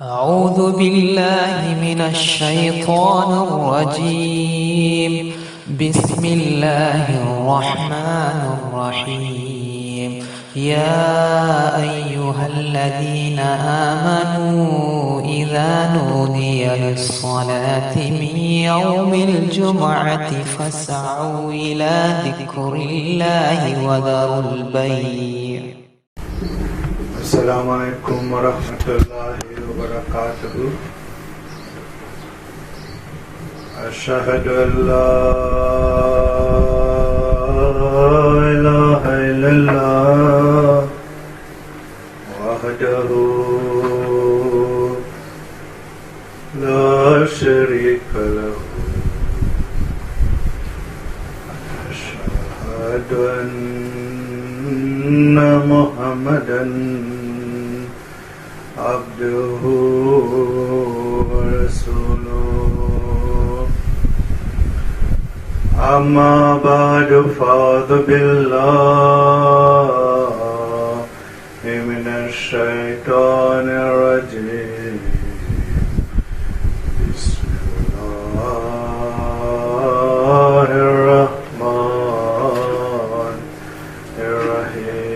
أعوذ بالله من الشيطان الرجيم. بسم الله الرحمن الرحيم. يا أيها الذين آمنوا إذا نودي للصلاة من يوم الجمعة فاسعوا إلى ذكر الله وذروا البيع. السلام عليكم ورحمة الله وبركاته. أشهد أن لا إله إلا الله وحده لا شريك له. أشهد أن محمدا عبده ورسوله. أما بعد فأعوذ بالله من الشيطان الرجيم. بسم الله الرحمن الرحيم.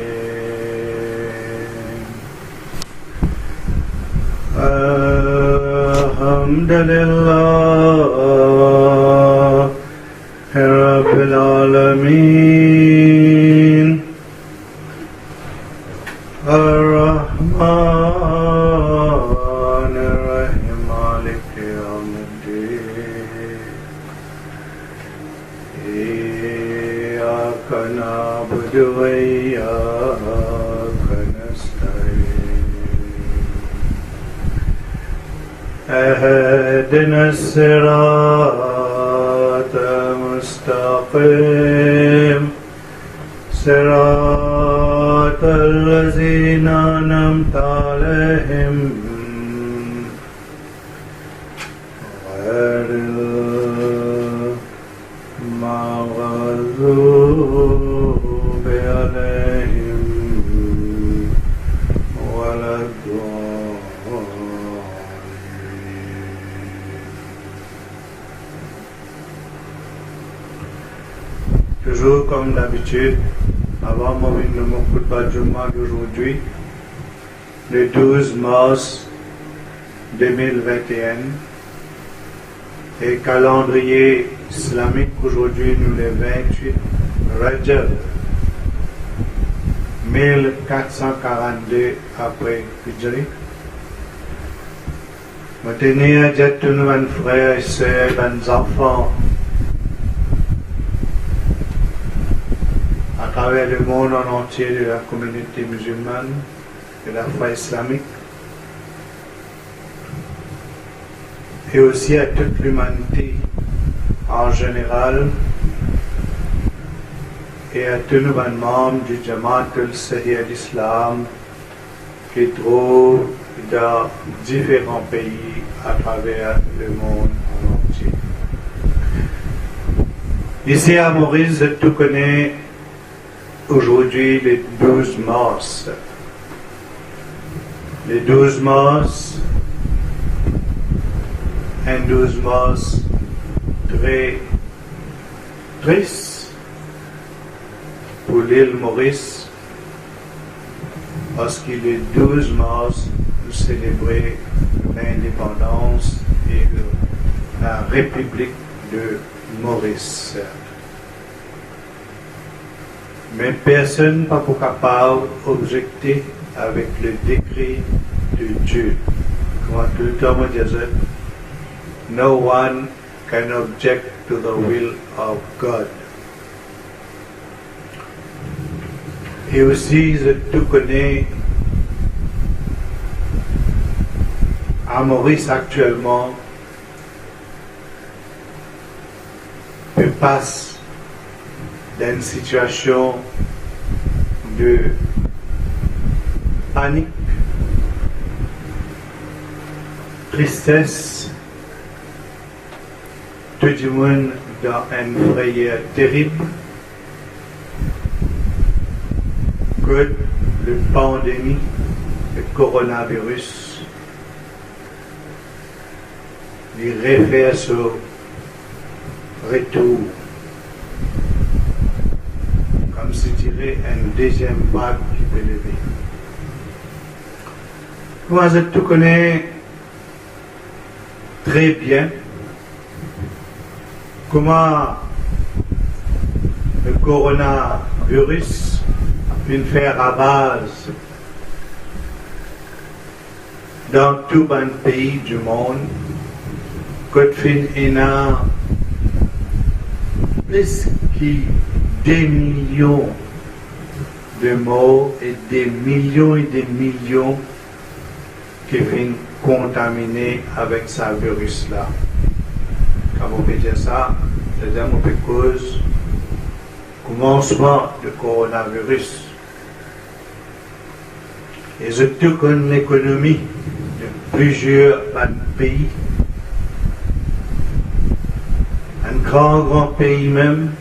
الحمد لله رب العالمين الرحمن الرحيم مالك يوم الدين. إياك نعبد وإياك نستعين. اهدنا الصراط المستقيم صراط الذين أنعمت عليهم غير المغضوب عليهم ولا Toujours comme d'habitude, avant mon khutbah Jumma d'aujourd'hui, le 12 mars 2021, et calendrier islamique aujourd'hui, nous le 28 Rajab 1442 après Hijri. Je tenais à dire tous nos frères et sœurs, nos enfants, à travers le monde en entier de la communauté musulmane, de la foi islamique, et aussi à toute l'humanité en général, et à tous nos membres du Jamaat al-Sahih al-Islam qui trouvent dans différents pays à travers le monde en entier. Ici à Maurice, tout connaît aujourd'hui le 12 mars. Le 12 mars, un 12 mars très triste pour l'île Maurice, parce que le 12 mars, nous célébrons l'indépendance et la République de Maurice. Mais personne n'est pas capable d'objecter avec le décret de Dieu. Comme tout le temps on disait, no one can object to the will of God. Et aussi, je tout connais, à Maurice actuellement, on passe d'une situation de panique, tristesse, tout le monde dans une frayeur terrible, que la pandémie, le coronavirus, il réfère sur retour. Comme si dirait une deuxième vague qui peut lever. Moi, je te connais très bien comment le coronavirus a pu faire ravage dans tout un pays du monde, que il y a plus que des millions de morts et des millions qui sont contaminés avec ce virus-là. Quand on peut dire ça, c'est un peu cause commencement du coronavirus. Et surtout qu'on l'économie de plusieurs pays, un grand pays même,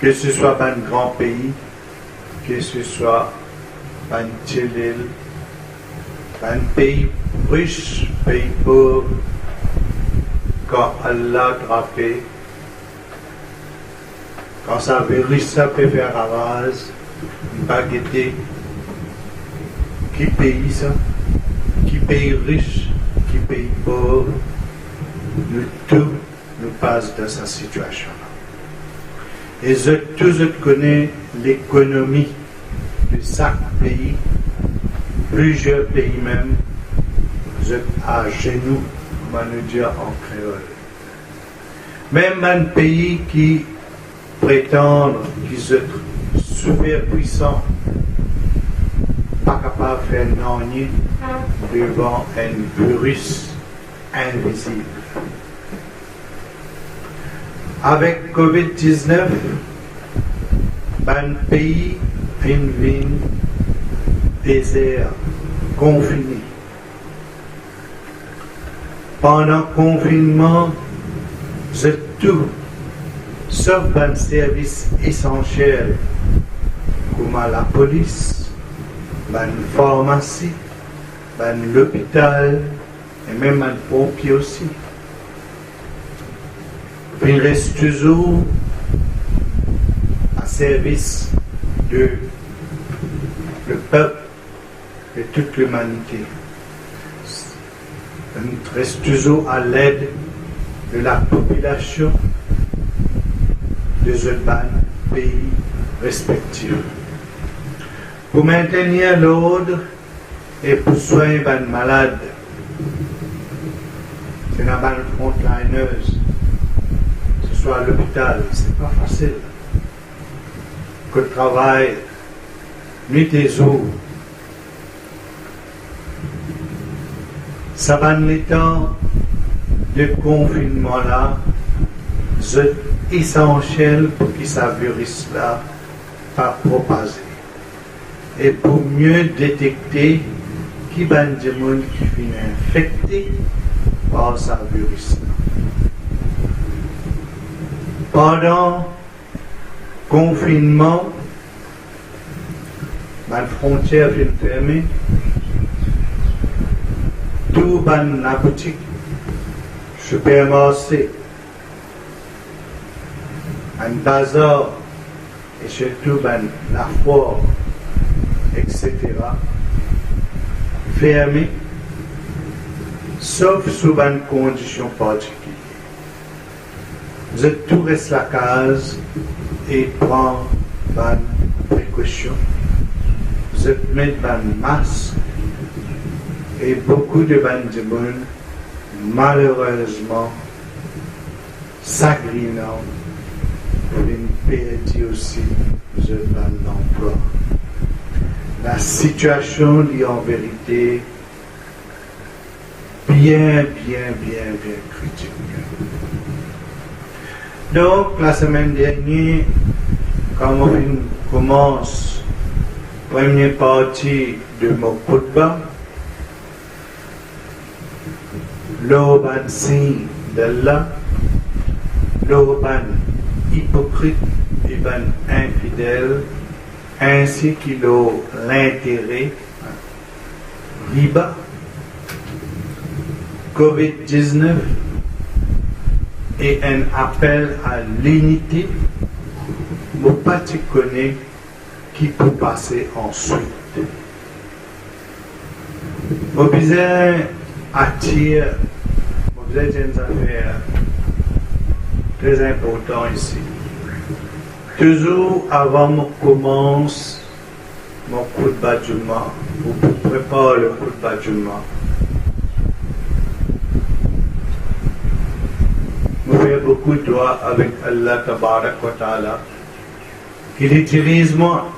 que ce soit un grand pays, que ce soit un petite île, un pays riche, pays pauvre, quand Allah a frappé, quand ça virus ça peut faire ravage, pas guetter, qui pays ça, qui pays riche, qui pays pauvre, nous tous nous passe dans cette situation-là. Et tous je connais l'économie de chaque pays, plusieurs pays même, vous êtes à genoux, on va nous dire en créole. Même un pays qui prétend qu'ils sont super puissants, pas capable de faire non devant un virus invisible. Avec COVID-19, un pays vient désert, confiné. Pendant le confinement, c'est tout, sauf un service essentiel, comme la police, une pharmacie, l'hôpital, et même un pompier aussi. Il reste toujours à service de le peuple et toute l'humanité. Il reste toujours à l'aide de la population de ce pays respectif. Pour maintenir l'ordre et pour soigner les malades, c'est la frontlineuse. Soit à l'hôpital, c'est pas facile. Que le travail, nuit et jour. Ça va les temps de confinement là, c'est essentiel pour que ce virus-là pas propager. Et pour mieux détecter qui va des gens qui finissent infectés par ce virus-là. Pendant le confinement, la frontière est fermée, tout la boutique, supermarché, un bazar et surtout la foire, etc. fermé, sauf sous une condition particulière. Je tout reste la case et prends une précaution. Je mets un masque et beaucoup de gens, malheureusement, s'agrinant, perdent aussi l'emploi. La situation est en vérité bien critique. Donc, la semaine dernière, quand on commence la première partie de mon khutbah, l'urban signe d'Allah, l'urban hypocrite et infidèle, ainsi que l'intérêt riba, COVID-19 est un appel à l'unité, mais pas tu connais qui peut passer ensuite. Mon besoin attire, mon besoin d'une affaire très important ici. Toujours avant que commence mon coup de bâtiment, ou pour préparer le coup de bâtiment, je fais beaucoup de doigts avec Allah Tabarak wa Ta'ala, qu'il utilise moi.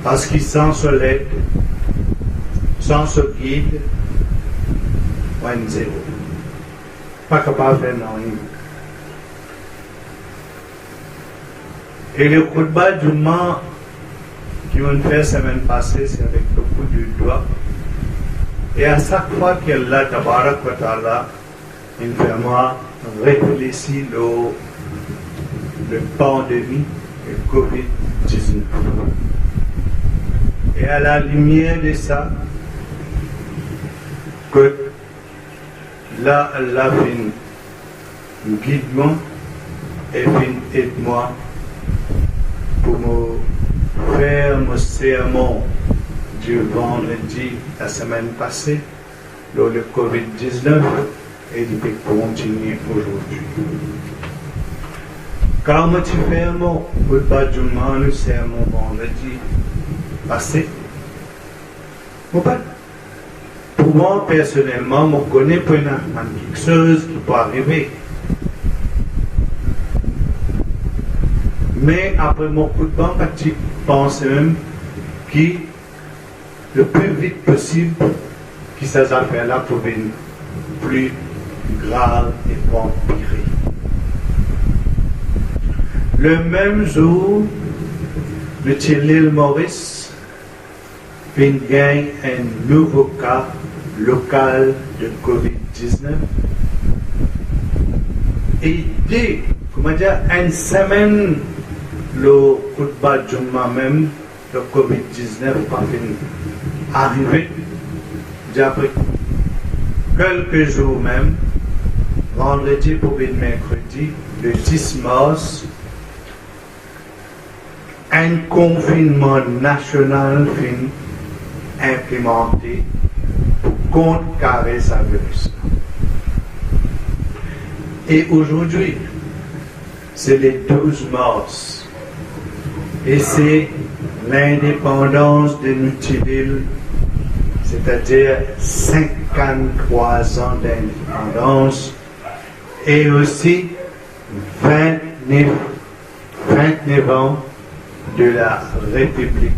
Parce qu'il sans ce l'aide, sans ce guide, on zéro. Pas capable de faire rien. Et le khutbah du mois qu'on fait la semaine passée, c'est avec le coup du doigt. Et à chaque fois qu'Allah Tabarak wa Ta'ala, il fait moi réfléchir le pandémie, le COVID-19. Et à la lumière de ça, que là, Allah fait un guide-moi et fait aide-moi pour me faire mon sermon du vendredi la semaine passée, le COVID-19, et il peut continuer aujourd'hui. Quand tu fais mon repas du mois, le sermon vendredi passé, pour moi personnellement, je connais pas quelque chose qui peut arriver. Mais après mon coup de banc, je pense même que le plus vite possible, que ces affaires-là peuvent devenir plus graves et empirer. Le même jour, le l'île Maurice gagne un nouveau cas local de COVID-19. Et dès, une semaine, le khutbah Jumma même, le COVID-19 pas fini. Arrivé, après quelques jours même, vendredi pour le mercredi, le 10 mars, un confinement national fini implémenté pour contrecarrer ce virus. Et aujourd'hui, c'est le 12 mars et c'est l'indépendance de notre ville, c'est-à-dire 53 ans d'indépendance et aussi 29 ans de la République.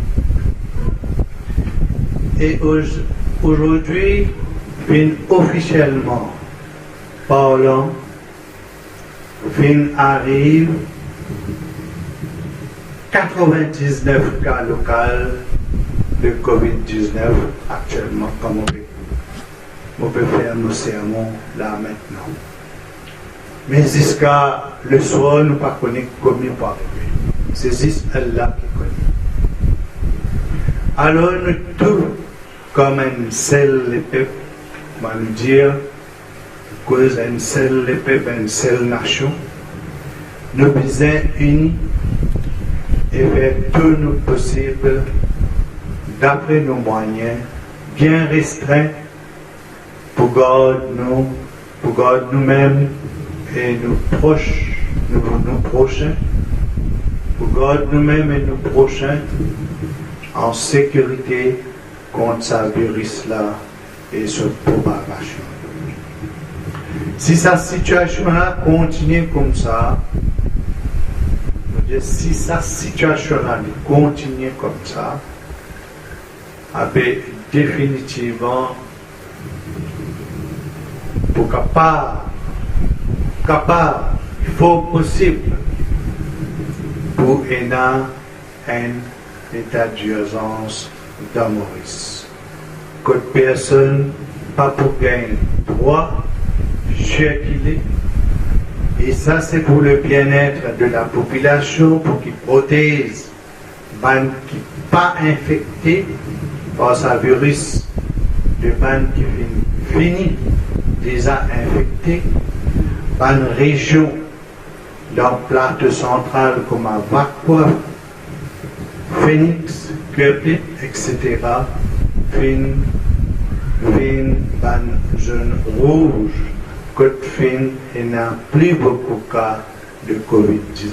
Et aujourd'hui, officiellement parlant, arrive 99 cas locaux de COVID-19 actuellement, comme on peut faire nos sermons là maintenant. Mais jusqu'à le soir, nous ne connaissons pas comment il peut arriver. C'est juste Allah qui connaît. Alors nous tous, comme un seul peuple, on va nous dire que un seul peuple, une seule nation, nous sommes unis et faire tout nous possible d'après nos moyens bien restreints pour garder nous-mêmes et nos proches, nos prochains, pour garder nous-mêmes et nos prochains en sécurité contre ce virus-là et sa propagation. Si cette situation-là continue comme ça, si cette situation-là continue comme ça, définitivement, pour capable, il faut possible pour un état d'urgence dans Maurice. Que personne pas pour gagner droit, cher qu'il est. Et ça, c'est pour le bien-être de la population, pour qu'ils protègent les qui ne sont pas infectés par ce virus de ban qui fini déjà infecté, ban région dans le plateau central comme à Vakwa, Phoenix, Köplit, etc. Fin ban zone rouge, côte fin et n'a plus beaucoup de cas de Covid-19.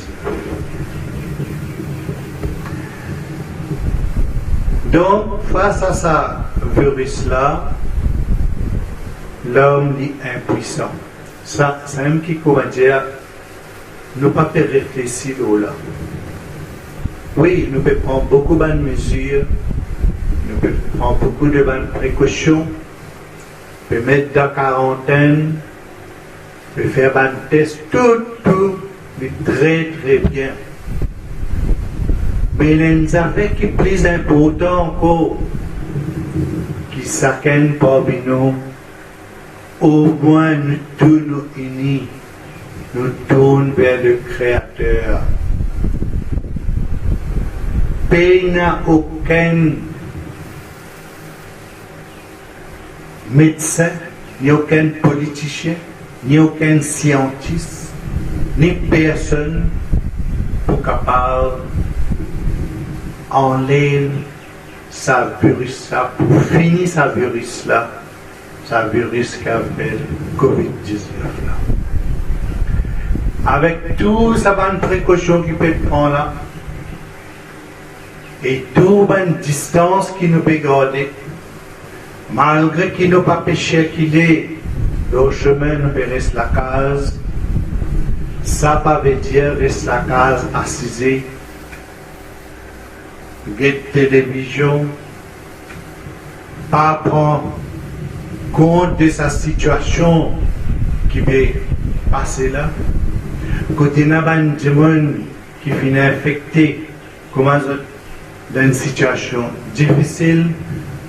Donc, face à ce virus-là, l'homme est impuissant. Ça, c'est un qui comment dire, nous ne pouvons pas réfléchir là. Oui, nous pouvons prendre beaucoup de mesures, nous pouvons prendre beaucoup de précautions, nous pouvons mettre dans la quarantaine, nous pouvons faire des tests, tout, mais très très bien. Mais les affaires qui sont plus importantes encore, qui s'acquèrent parmi nous, au moins nous tous nous unis, nous tournons vers le Créateur. Pays n'a aucun médecin, ni aucun politicien, ni aucun scientiste, ni personne pour capable enlever sa virus là, pour finir sa virus là, sa virus qui appelle Covid-19 là. Avec tout ça bonne précaution qu'il peut prendre là, et toute bonne distance qu'il nous peut garder, malgré qu'il n'a pas péché qu'il est, le chemin nous peut rester la case, ça pas veut dire reste la case assise, guette télévision, pas prendre compte de sa situation qui peut passer là. Côté n'a pas de monde qui finit infecté, comment dans une situation difficile,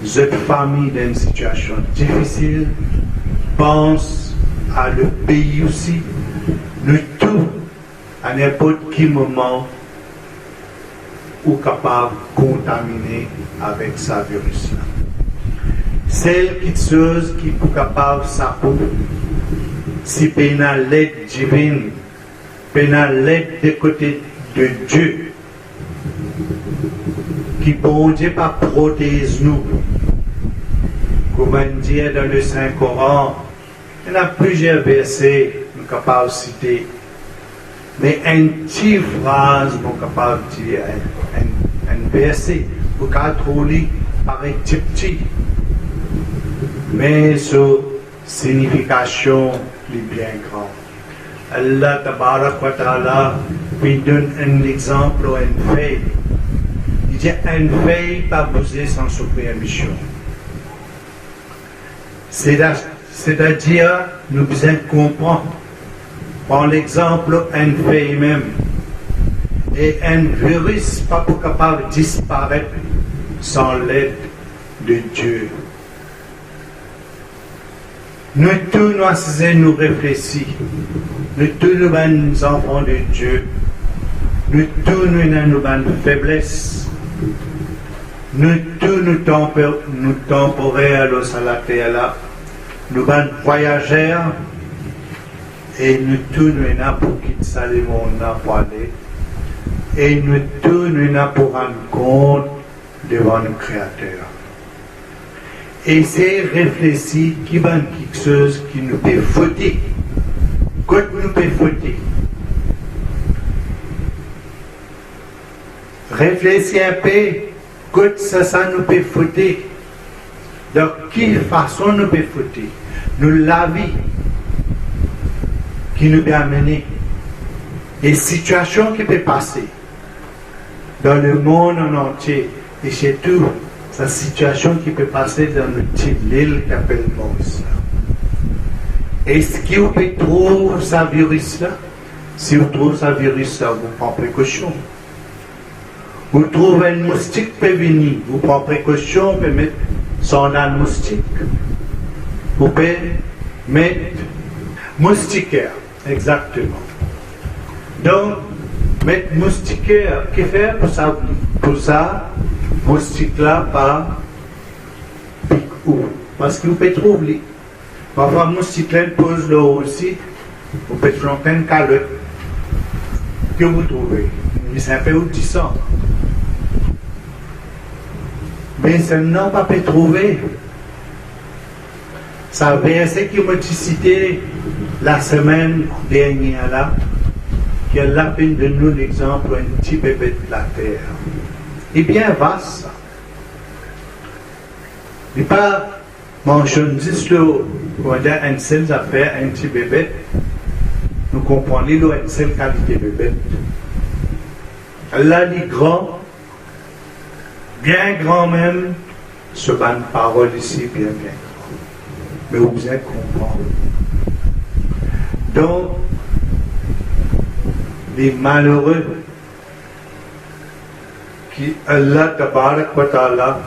cette famille dans une situation difficile, pense à le pays aussi, nous tous, à n'importe quel moment, ou capable de contaminer avec sa virus-là. Celle qui chose qui est capable de sa peau, si pénal l'aide divine, pénal l'aide de côté de Dieu, qui bon Dieu pas protège nous. Comme on dit dans le Saint-Coran, il y a plusieurs versets nous capables de citer. Mais une petite phrase, nous sommes capables de dire, un verset, pour qu'on lit paraît petit, mais sa signification est bien grande. Allah Tabarak wa Ta'ala lui donne un exemple ou un fait. Il dit un fait pas posé sans sa permission. C'est-à-dire, nous besoin comprendre. Par l'exemple, un fait même. Et un virus pas pour capable de disparaître sans l'aide de Dieu. Nous tous nous réfléchissons. Nous tous nous sommes enfants de Dieu. Nous tous nous avons une faiblesse. Nous tous nous temporaires à la terre là. Nous sommes voyageurs. Et nous tous nous sommes pour quitter le monde pour aller. Et nous tous nous sommes pour rendre compte devant le Créateur. Et c'est réfléchir qui va quelque chose qui nous peut fauter. Quand nous peut fauter. Réfléchir un peu, quand ça nous peut fauter. De quelle façon nous peut fauter? Nous la vie qui nous peut amener. Et situations qui peuvent passer dans le monde en entier et chez tout. Sa situation qui peut passer dans une petite île qui s'appelle Maurice. Est-ce que vous pouvez trouver ce virus-là? Si vous trouvez ce virus-là, vous prenez précaution. Vous trouvez un moustique qui peut venir, vous prenez précaution, vous pouvez mettre son moustique. Vous pouvez mettre moustiquaire, exactement. Donc, mettre moustiquaire, qu'est-ce faire pour ça moustique là pas où? Parce que vous pouvez trouver. Parfois, mon cyclone pose là aussi, vous pouvez trouver une calotte que vous trouvez. Mais c'est un peu audissant. Mais ça n'a pas pu trouver. Ça verset qui m'a cité la semaine dernière là, qui a la peine de nous l'exemple un petit bébé de la terre. Et bien vaste ça. Il n'est pas mentionné juste qu'on a une seule affaire, un petit bébé. Nous comprenons une seule qualité de bébé. Là, les grands, bien grand même, ce ban de parole ici, bien grand. Mais vous allez comprendre. Donc, les malheureux qui Allah tabarak wa ta'ala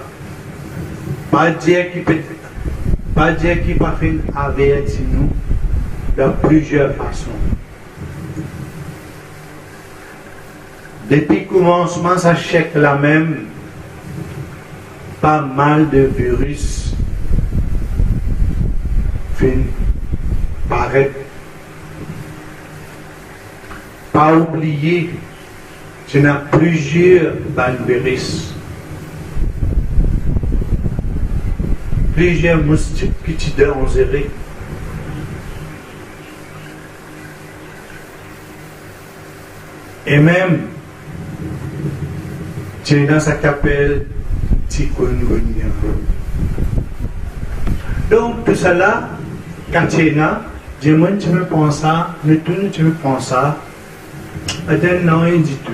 pas dire qu'il peut faire avertir nous de plusieurs façons. Depuis le commencement, ça chèque là même pas mal de virus fin paraître. Pas oublier qu'il y a plusieurs virus. Plusieurs moustiques qui te dérangeraient. Et même, tu es dans sa capelle chikungunya. Donc, tout cela, quand tu es là, tu me penses ça, tu me penses ça, et non, il dit tout.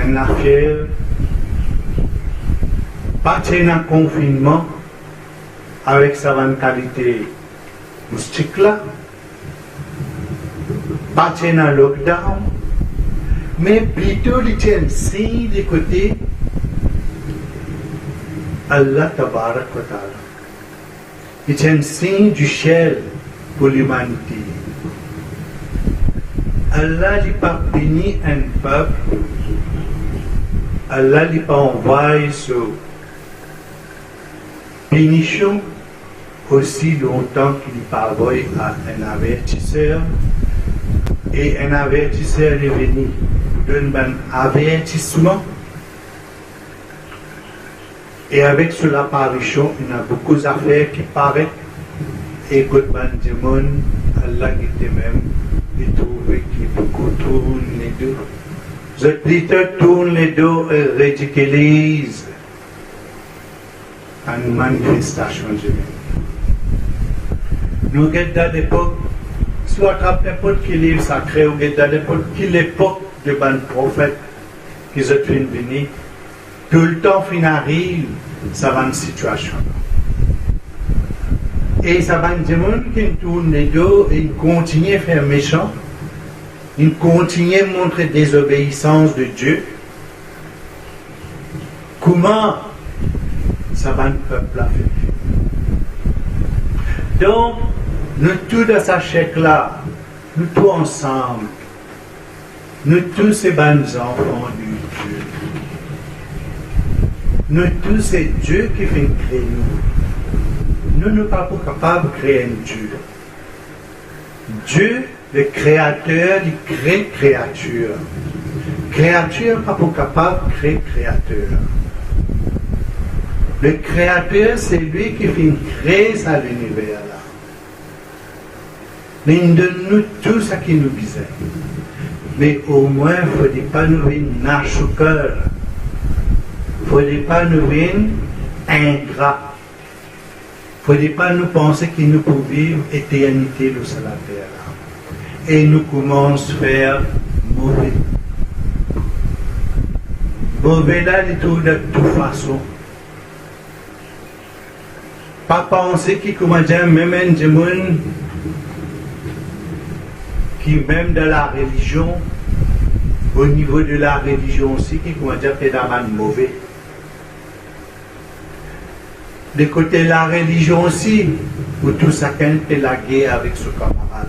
Une affaire, pas de confinement avec sa bonne qualité moustique là, pas de lockdown, mais plutôt il tient signe du côté Allah tabarak wa ta'ala. Il tient signe du ciel pour l'humanité. Allah n'a pas béni un peuple, Allah n'a pas envoyé sur bénition aussi longtemps qu'il n'a pas envoyé à un avertisseur. Et un avertisseur est venu donner un avertissement. Et avec sur l'apparition, il y a beaucoup d'affaires qui paraissent. Et quand Allah était même, il trouvait qu'il beaucoup tourne les deux. The Peter tourne les deux et ridiculise une manifestation humaine. Nous sommes à l'époque, soit à n'importe quel livre sacré, ou à n'importe quelle époque de ban prophète qui sont venus, tout le temps fin arrive, ça va une situation. Et ça va des gens qui tournent les deux et ils continuent à faire méchant, ils continuent à montrer désobéissance de Dieu. Comment ça va un peuple à faire? Donc, nous tous dans ce chèque-là, nous tous ensemble, nous tous ces bons enfants du Dieu. Nous tous c'est Dieu qui fait créer nous. Nous ne sommes pas capables de créer un Dieu. Dieu, le créateur, il crée créature. Créature pas capable de créer créateur. Le créateur, c'est lui qui fait créer ça l'univers là. Mais il donne nous tout ce qui nous besoin. Mais au moins, il ne faut pas nous venir nager au cœur. Il ne faut pas nous venir ingrats. Il ne faut pas nous penser que nous pouvons vivre éternité sur la terre. Et nous commençons à faire mauvais. Mauvais là, de toute façon. Pas penser qu'il comment dire, même un démon qui même de la religion, au niveau de la religion aussi, qui comment dire, est dans le mauvais. De côté de la religion aussi, où tout chacun peut la guerre avec son camarade.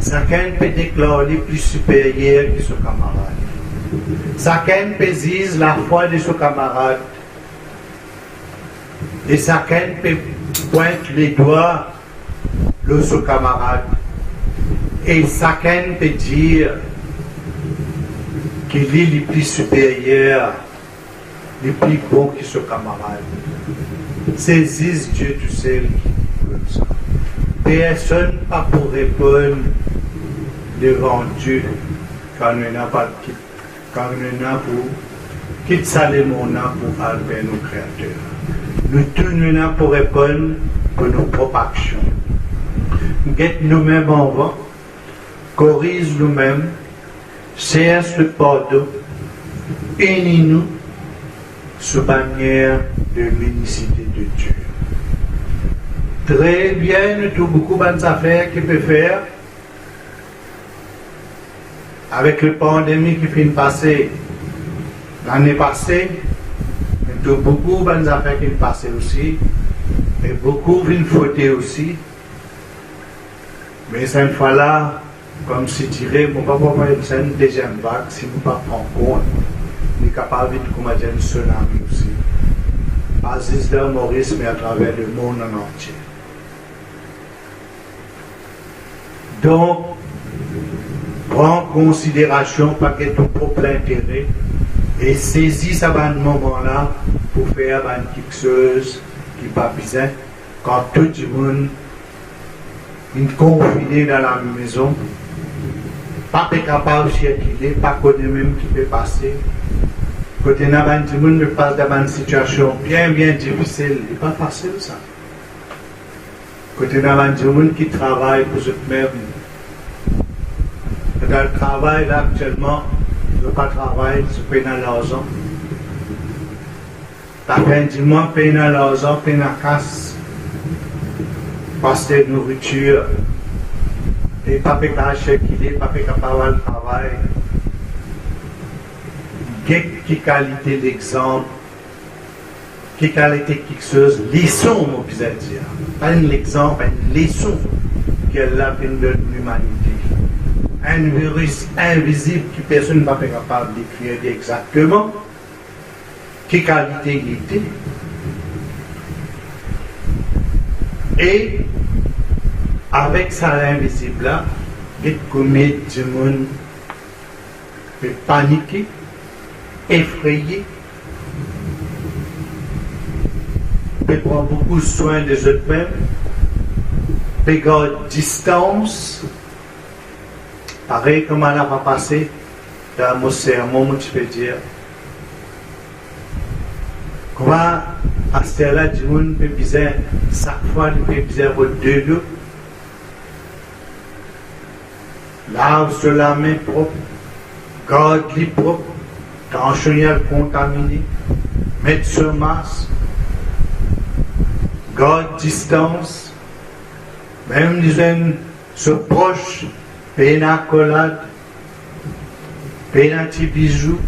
Chacun peut déclarer plus supérieur que son camarade. Chacun peut dire la foi de son camarade. Et chacun peut pointer les doigts de son camarade. Et chacun peut dire qu'il est le plus supérieur, le plus bon que son camarade. Saisisse Dieu tout seul comme ça. Personne pas pour répondre devant Dieu quand on n'a pas quand on n'a pour quitte ça les mon pour alber nos créateurs. Nous tous nous avons pour répondre pour nos propres actions. Guette nous-mêmes en vent, corrige nous-mêmes, cherche le pardon, unis-nous sous bannière de l'unicité de Dieu. Très bien, nous avons beaucoup de affaires qu'il peut faire. Avec la pandémie qui vient de passer l'année passée, nous avons beaucoup d'affaires qui viennent passer aussi. Et beaucoup viennent fauter aussi. Mais cette fois-là, comme si dirait, on va pas faire une deuxième vague si nous ne prenons pas en compte. Nous sommes capables de commettre un tsunami aussi. Pas juste dans Maurice, mais à travers le monde en entier. Donc, prends en considération pas que ton propre intérêt et saisis ce moment-là pour faire quelque chose qui n'est pas besoin quand tout le monde est confiné dans la maison, pas capable de circuler, pas connaître même qui peut passer. Quand il y a des gens qui passent dans une situation bien difficile, ce n'est pas facile ça. Quand il y a des gens qui travaillent pour eux-mêmes, dans le travail là actuellement, je ne pas travailler, je paye dans l'argent. La fin du mois, paye dans l'argent, paye dans la casse, parce que nourriture, et pas acheter qu'il est, pas capable de travail. Quelle qualité d'exemple, quelle qualité quelque chose, leçon, on peut dire. Pas un exemple, une leçon qu'elle a fait de l'humanité. Un virus invisible que personne n'est pas capable d'écrire exactement. Quelle qualité il était. Et avec ça invisible-là, il y a combien de monde peut paniquer, effrayé, peut prendre beaucoup de soin des autres-mêmes, peut garder distance. Pareil comme on n'a pas passé dans mon sermon, tu peux dire. Comment à ce là du monde peut bizarre, chaque fois il peut bizarre au deux lieux. Lave sur la main propre, garde-les propre, tensionnel contaminé, mettre sur masque, garde distance, même les jeunes se proches. Paye une accolade, paye un petit bijou,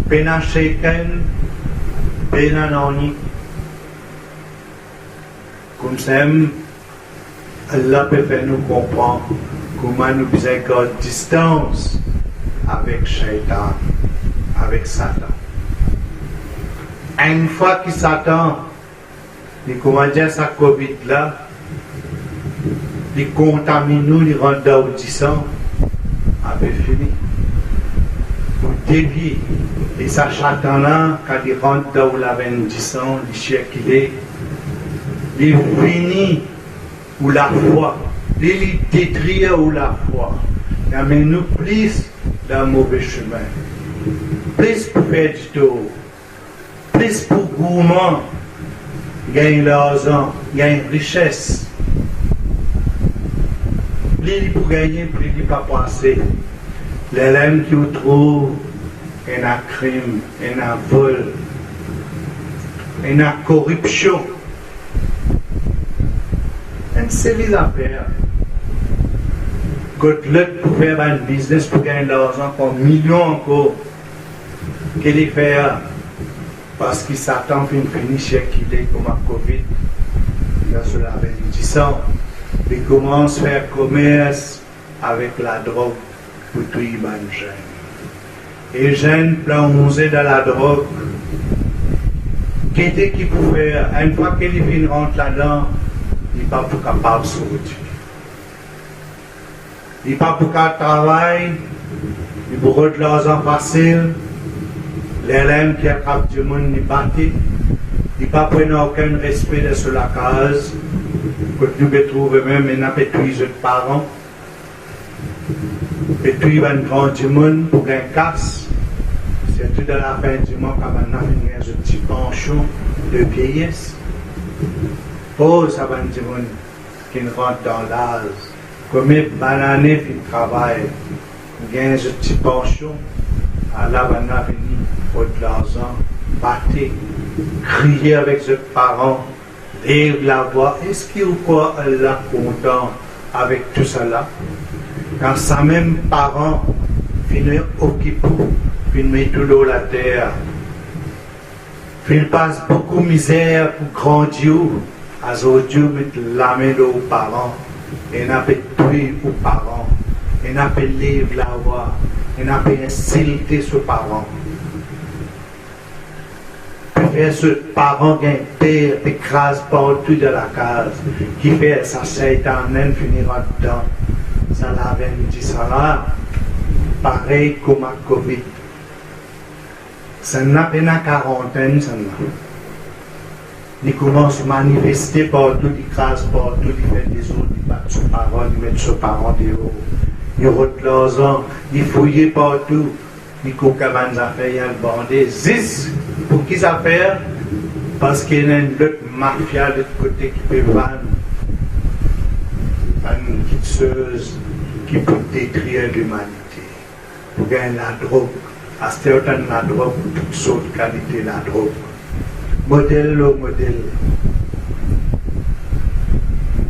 paye un shaken, paye un orni. Comme ça, Allah peut faire nous comprendre comment nous devons garder distance avec Shaitan, avec Satan. Une fois que Satan, il commence à sa Covid là, les contamine nous, les rend d'audissants, avait fini. Pour dévier. Et ça chatan là, quand il rentre dans la vendissant, il circule, il finit ou la foi, il détruit ou la foi. Il amène nous plus dans le mauvais chemin, plus pour faire du tour, plus pour gourmand, gagner l'argent, gagner richesse. Plus pour gagner, plus il pas passer. Les lames qui vous trouvent, un crime, un vol, une corruption. Une série d'affaires. Quand l'autre pour faire un business pour gagner de l'argent, pour millions encore, qu'il est faire parce qu'il s'attend pour une finition qu'il est comme un Covid, dans cela avec 10 ans. Il commence à faire commerce avec la drogue pour tout les jeunes. Et jeunes plongés dans la drogue, qu'est-ce qu'il peut faire? Une fois qu'il rentre là-dedans, il n'est pas pour capable de sortir. Il n'est pas pour capable de travailler, il peut rendre l'argent facile, l'élève qui attrape du monde n'est pas il n'est pas prendre aucun respect de sur la case, que nous pouvons trouver même et n'a pas tous les parents. Et puis il va un grand du monde pour un casse. C'est tout à la fin du mois quand on a fini un petit penchant de vieillesse. Oh, ça va du monde qui rentre dans l'âge. Comme une banane qui travaille, il y a un petit penchant. Alors on a fini pour de l'argent, battre, crier avec ses parents, lire la voix. Est-ce qu'il y a quoi Allah content avec tout cela? Quand sa même parent finit occupé, finit tout l'eau la terre, il passe beaucoup de misère pour grandir, à Dieu mettre la main aux parents, et n'a pas tué aux parents, et n'a pas livre la voix, et n'a pas insulté ses parents. Puis ce parent qui est un père écrase partout de la case, qui fait sa satan finira dedans. Ça l'avait dit ça là, pareil comme à Covid. Ça n'a pas une quarantaine, ça n'a. Il commence à manifester partout, il crase partout, il fait des autres, il bat ses parents, il met ses parents dehors. Il rote l'argent, il fouille partout, il coupe à des affaires, il a le bandé. Zis, pour qui ça fait? Parce qu'il y a une autre mafia de l'autre côté qui peut vendre. Une quitteuse qui peut détruire l'humanité. Pour gagner la drogue. À ce temps, la drogue, toutes sortes de qualités, la drogue. Modèle au modèle.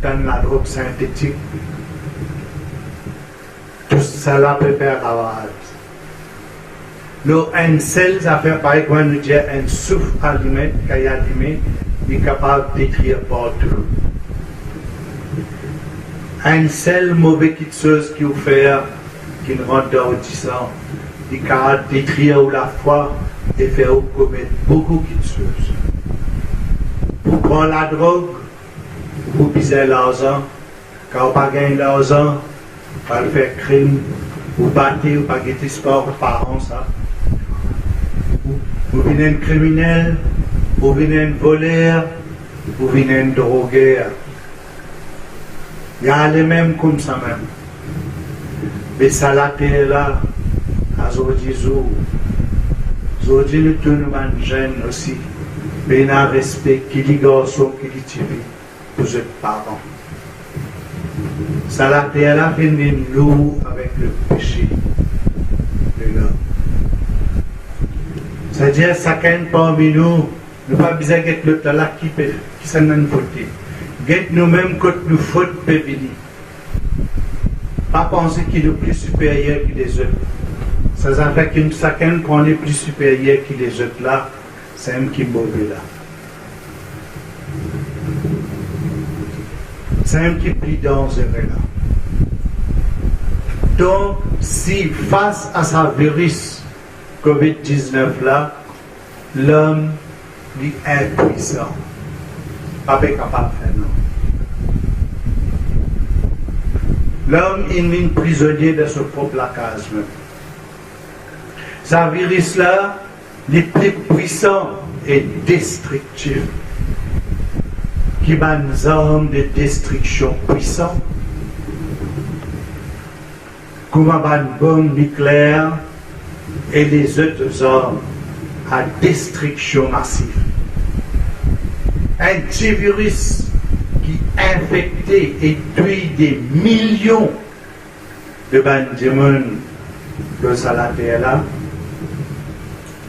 Dans la drogue synthétique. Tout cela peut faire ravage. Un seul, ça fait pareil quand on dit un souffle allumé, qu'il y a allumé, il est capable de détruire partout. Un seul mauvais quelque chose qui vous fait, qui nous rend d'audissant, il est capable de détruire la foi et faire commettre beaucoup de choses. Pour prendre la drogue, pour biser l'argent, quand on pas gagné l'argent, on va faire crime, ou battre, ou pas guetter sport aux parents, ça. Vous venez un criminel, vous venez un voleur, vous venez un drogueur. Il y a les mêmes comme ça même. Mais ça la terre là, à Zodizou. Zodi nous tourne un jeune aussi. Mais il y a un respect qui les garçons, qui les tirent pour ses parents. Ça la terre là, vient nous avec le péché de l'homme. C'est-à-dire, chacun parmi nous, nous pas besoin d'être l'autre là qui s'en a voté. Get nous-mêmes quand nous fautes peut venir. Pas penser qu'il est plus supérieur que les autres. Ça fait que chacun qu'on est plus supérieur que les autres là, c'est un qui est mauvais là. C'est un qui est plus dangereux là. Donc, si face à sa virus COVID-19 là, l'homme est impuissant. Pas capable de faire non. L'homme est prisonnier de son propre case. Ce virus-là, le plus puissant et destructif, qui a des armes de destruction puissantes, comme une bombe nucléaire et les autres armes à destruction massive. Un petit virus qui infecte et tue des millions de bandimons de Salaté là,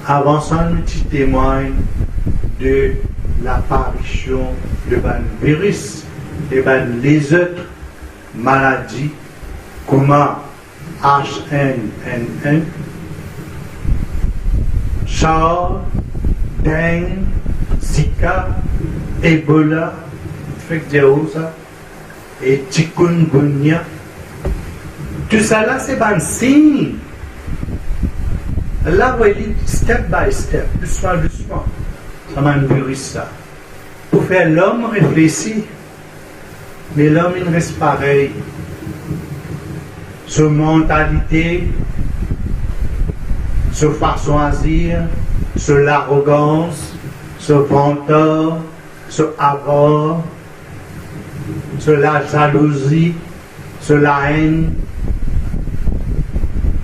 avant ça, nous témoigne de l'apparition de virus et les autres maladies comme H1N1, SARS, dengue, Zika, Ebola, et chikungunya. Tout ça là, c'est un signe. Là, vous voyez, step by step, doucement. ça m'a virus ça. Pour faire l'homme réfléchir, mais l'homme il reste pareil. Sa mentalité, sa façon d'agir, sur l'arrogance, sur venteur, sur avare, sur la jalousie, sur la haine,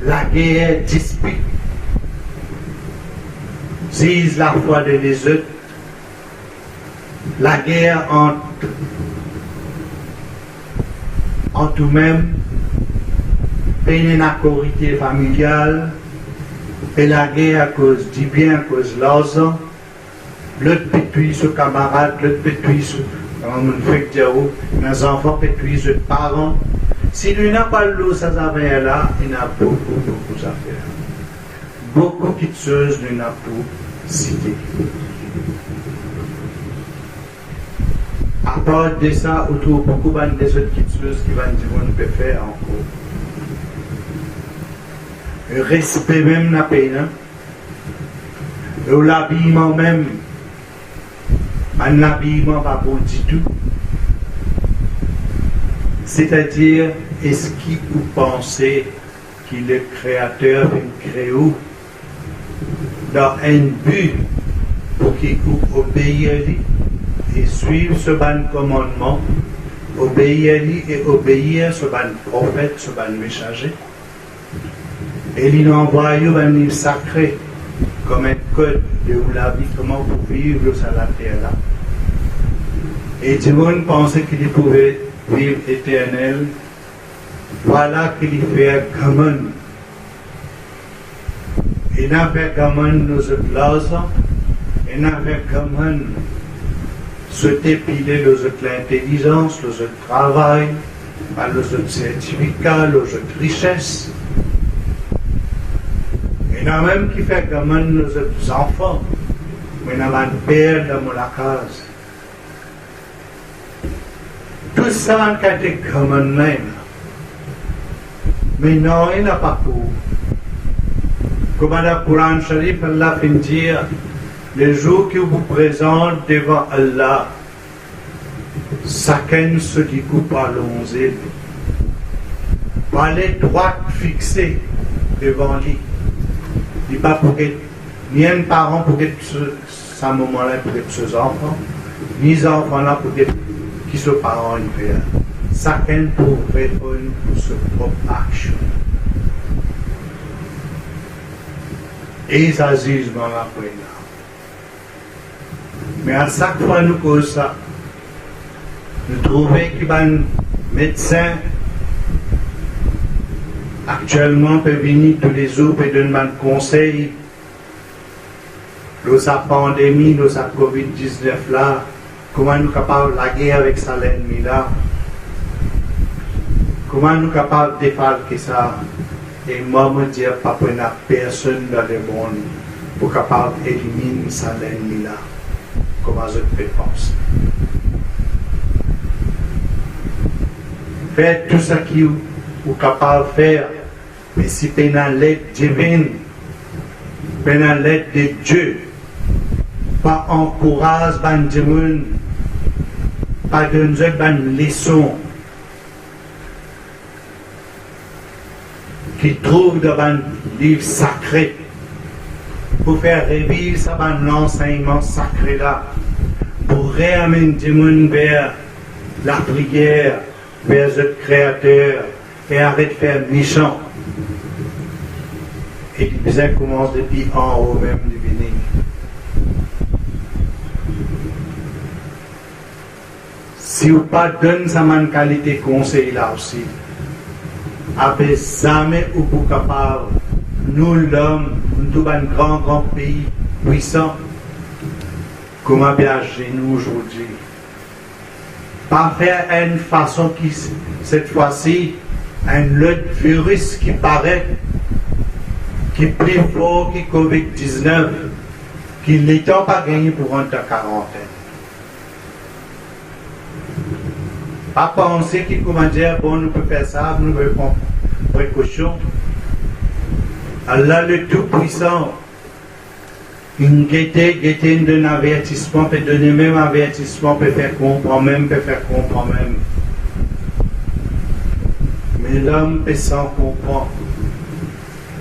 la guerre, dispute, sise la foi de les autres, la guerre entre nous-mêmes, peine la corité familiale, et la guerre à cause du bien, à cause de l'argent, l'autre pétouille sur camarade, l'autre pétouille sur les enfants pétouillent sur les parents. Si lui n'a pas l'eau, ça va là, il a beaucoup à faire. Beaucoup de choses, lui n'a pour citer. À part de ça, autour beaucoup des autres petites choses qui vont dire qu'on peut faire encore. Le respect même n'a pas, et l'habillement même, un habillement pas bon du tout. C'est-à-dire, est-ce que vous pensez que le Créateur vient créer dans un but pour qu'il obéisse et suive ce bon commandement, obéir et obéir ce bon prophète, ce bon messager? Et il envoie un livre sacré, comme un code de la vie, comment vous vivre sur la terre là. Et tout le monde pensait qu'il pouvait vivre éternel. Voilà qu'il fait comment. Il n'a fait comment nos places, il n'a fait comment se dépiler nos l'intelligence, nos travail, nos certificats, nos richesses. Il y en a même qui fait comment nos enfants, mais il y a un père dans la case. Tout ça a été comment même. Mais non, il n'a pas pour. Comme dans le Coran Sharif, Allah fait dire, le jour que vous présente devant Allah, chacun se dit par l'onzième. Par les droites fixées devant lui. Il n'y a pas pour que, ni un parent pour que ce moment-là pour que ses enfants, ni les enfants-là pour que qui sont parents y faire. Chacun pour répondre pour sa propre action. Et ça jugement là pour là. Mais à chaque fois nous cause ça, nous trouvons qu'il y a un médecin actuellement peut venir tous les jours et donner un conseil dans sa pandémie, dans sa COVID-19 là, comment nous sommes capables de la guerre avec ça l'ennemi là, comment nous sommes capables de défalquer ça, et moi me dire pas pour personne dans le monde pour capable d'éliminer ça l'ennemi là, comment je peux penser. Faites tout ce qui vous capable de faire, mais si vous avez l'aide divine, vous avez l'aide de Dieu, pas encourage les gens, pas donner une leçon qui trouve dans un livre sacré pour faire revivre ça dans l'enseignement sacré là, pour ramener les gens vers la prière, vers le Créateur, et arrête de faire méchant. Et le besoin commence depuis en haut même du béni. Si vous ne pas donne sa même qualité conseil là aussi, après jamais vous êtes capable, nous l'homme, nous sommes un grand pays puissant, comment bien chez nous aujourd'hui. Pas faire une façon qui, cette fois-ci, un autre virus qui paraît, qui est plus fort que COVID-19, qui l'État n'a pas gagné pour rentrer en quarantaine. Pas penser que, comment dire, bon, nous pouvons faire ça, nous pouvons prendre précaution. Allah le Tout-Puissant, Une gaieté d'un avertissement, peut donner même avertissement, peut faire comprendre même, Mais l'homme peut sans comprendre.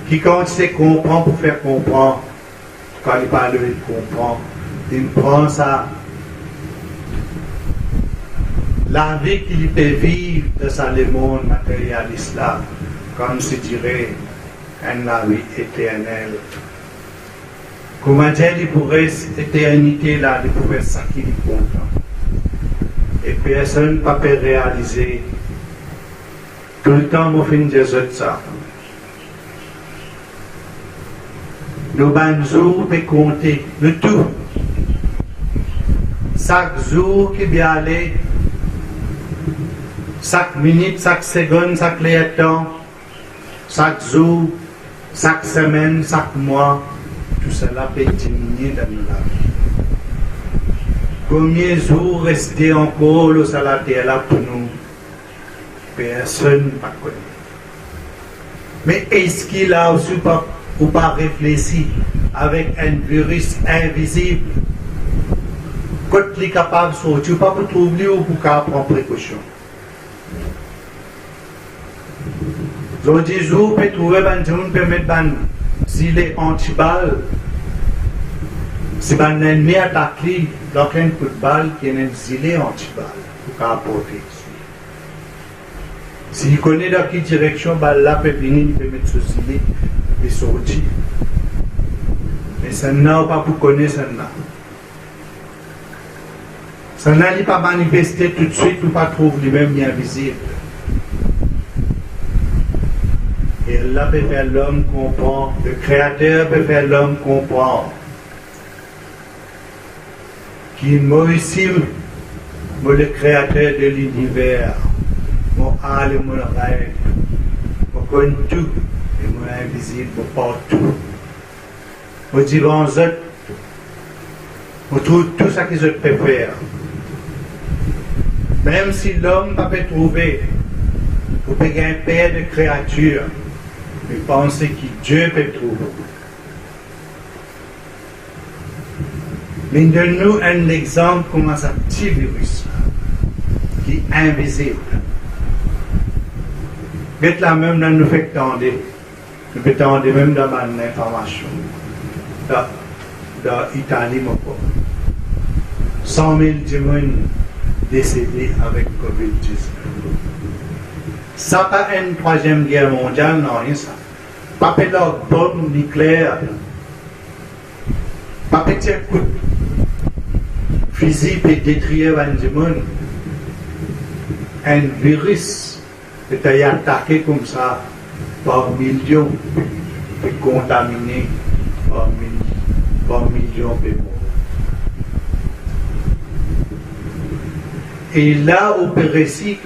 Quiconque sait comprendre pour faire comprendre, quand il parle, il comprend. Il prend ça. La vie qu'il peut vivre de ça, le monde matérialiste là, comme se dirait, la vie éternelle. Comment dire, il pourrait, cette éternité là, il pourrait ça qu'il est content. Et personne ne peut réaliser. Tout le temps, moi, je fais ça. Nos bonnes jours, peut compter, le tout. Chaque jour qui vient aller, chaque minute, chaque seconde, chaque temps, chaque jour, chaque semaine, chaque mois, tout cela peut diminuer dans la vie. Combien de jours rester encore le salaire là pour nous? Personne ne connaît. Mais est-ce qu'il a aussi ou pas réfléchi avec un virus invisible? Quand il est capable de sortir, pas pour trouver ou pour prendre précaution. Aujourd'hui, vous pouvez trouver un jour peut mettre un gilet anti-balle. Si un ennemi attaque, donc un coup de balle qui est un gilet anti-balle pour apporter. S'il connaît dans quelle direction balle là peut venir, il peut mettre ce gilet et sortir. Mais ça n'a pas pour connaître ça n'a. Ça n'a pas manifesté tout de suite ou pas trouve lui-même bien visible. Et là peut faire l'homme comprendre, le Créateur peut faire l'homme comprendre qu'il m'a ici, moi le Créateur de l'univers, mon âme et mon rêve, moi connais tout, et mon invisible, moi partout. Moi dis aux autres, moi trouve tout ce qu'ils peuvent faire. Même si l'homme ne peut pas trouver, vous pouvez un père de créatures, mais pensez que Dieu peut trouver. Mais donne-nous un exemple comment ça petit virus qui est invisible. Mais là même dans nous fait tendre, nous fait tendre même dans ma information. Dans l'Italie, 100 000 personnes décédées avec COVID-19. Ça pas une troisième guerre mondiale, non, rien ça. Pas de bombe nucléaire. Pas petit coup physique et détruire le monde. Un virus est attaqué comme ça par millions et contaminé par millions de morts. Et là où le récit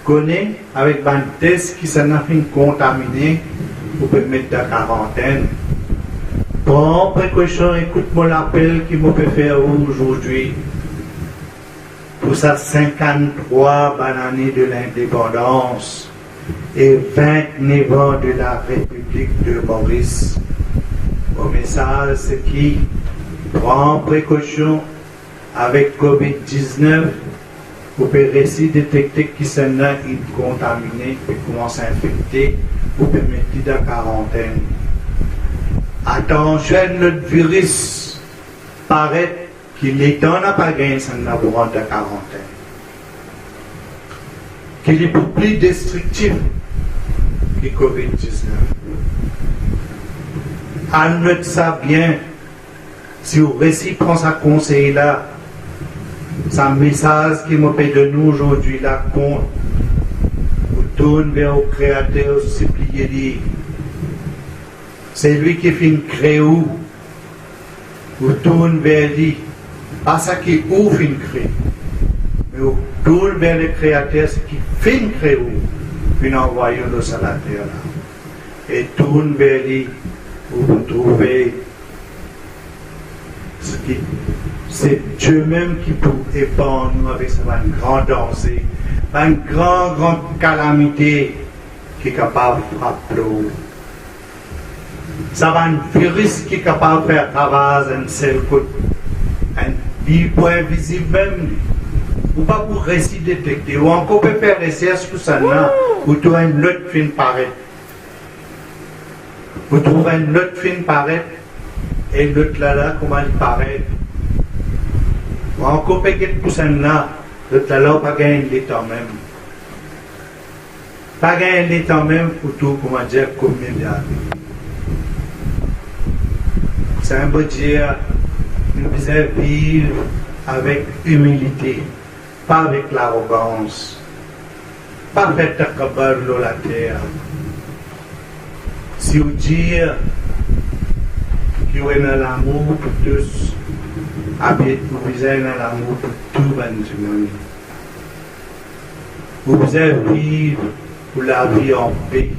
connaît avec un test qui s'en a fait contaminé, vous pouvez mettre en quarantaine. Prends précaution, écoute-moi l'appel qu'il me peut faire aujourd'hui. Pour sa 53 années de l'indépendance et 29 ans de la République de Maurice. Au message, c'est qui prend précaution avec COVID-19 vous pouvez réussir à détecter qui s'en a contaminé et commence à infecter vous pouvez mettre dans la quarantaine. Attention, le virus paraît qu'il est temps n'a pas gagné ça n'a pour rendre la quarantaine. Qu'il est beaucoup plus destructif que COVID-19. On note ça bien. Si vous récit prend sa conseil là, c'est un message qui me fait de nous aujourd'hui là compte. Vous tournez vers le Créateur, suppliez-lui. C'est lui qui fait une créer. Vous tournez vers lui. Pas ça qui ouvre une crée. Mais vous tournez vers le Créateur, c'est qui fait une créer. Puis envoyez le sur la terre là. Et tourne vers lui. Vous trouvez ce qui c'est Dieu même qui peut épargner nous avec sa grande danger, une grande calamité qui est capable de frapper. Ça va un virus qui est capable de faire ravage un seul coup. Un point invisible même. Ou pas pour réussir détecter. Ou encore peut faire des recherches pour ça, ou tu as une autre film paraître. Vous trouvez une autre film paraître, et l'autre là, comment il paraît. Ou encore peut-être pour ça, l'autre là, pas gagner l'état même. Pas gagner l'état même pour tout, comment dire, combien d'années. C'est un beau dire, nous devons vivre avec humilité, pas avec l'arrogance, pas avec takabar la terre. Si vous dites que vous avez l'amour pour tous, vous avez l'amour pour tout le monde. Vous avez vivre pour la vie en paix,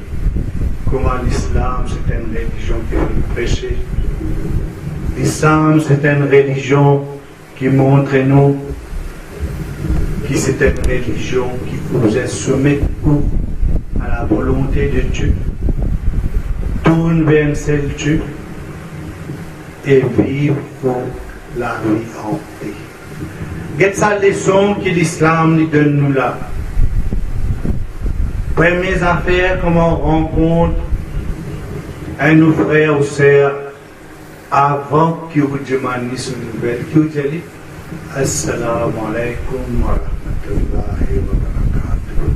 comment l'islam c'est une religion qui fait prêcher. L'islam, c'est une religion qui montre nous que c'est une religion qui vous est soumise à la volonté de Dieu. Tourne vers un seul Dieu et vivre pour la vie en paix. Quelle est la leçon que l'islam nous donne nous là? Première affaire, comment on rencontre un de nos frères ou sœurs avant qu'il vous demande son nouvelle, qui vous dit Assalamu alaikum wa rahmatullahi wa barakatuh.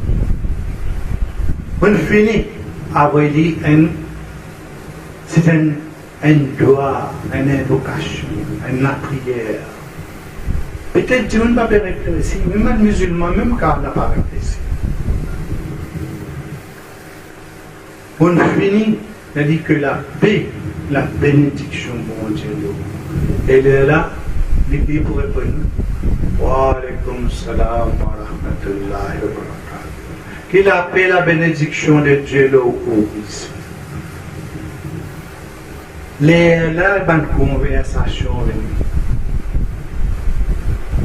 On finit avec lui, c'est un doigt, une invocation, une prière. Peut-être que tu ne vas pas réfléchir, même un musulman, même quand on n'a pas réfléchi. On finit, c'est-à-dire que la paix, la bénédiction, mon Dieu, elle est là, les pays pour répondre. Wa alaykum salam wa rahmatullahi wa barakatuh. Qu'il a paix, la bénédiction de Dieu là au ici. Là, une conversation,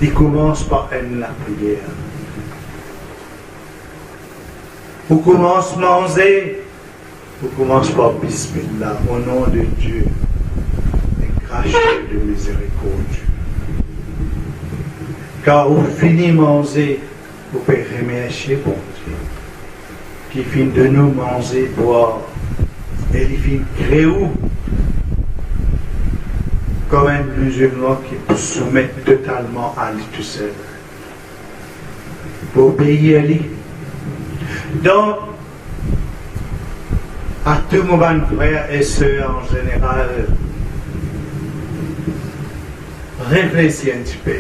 il commence par la prière. Vous commencez à manger. On commence par Bismillah, au nom de Dieu, et grâce de miséricorde. Quand vous finissez de manger, vous pouvez remercier bon Dieu, qui finit de nous manger, boire, et il finit de créer comme un musulman qui peut se soumettre totalement à lui tout seul. Pour obéir à lui. Donc, à tous mes frères et sœurs en général, réfléchissez un petit peu.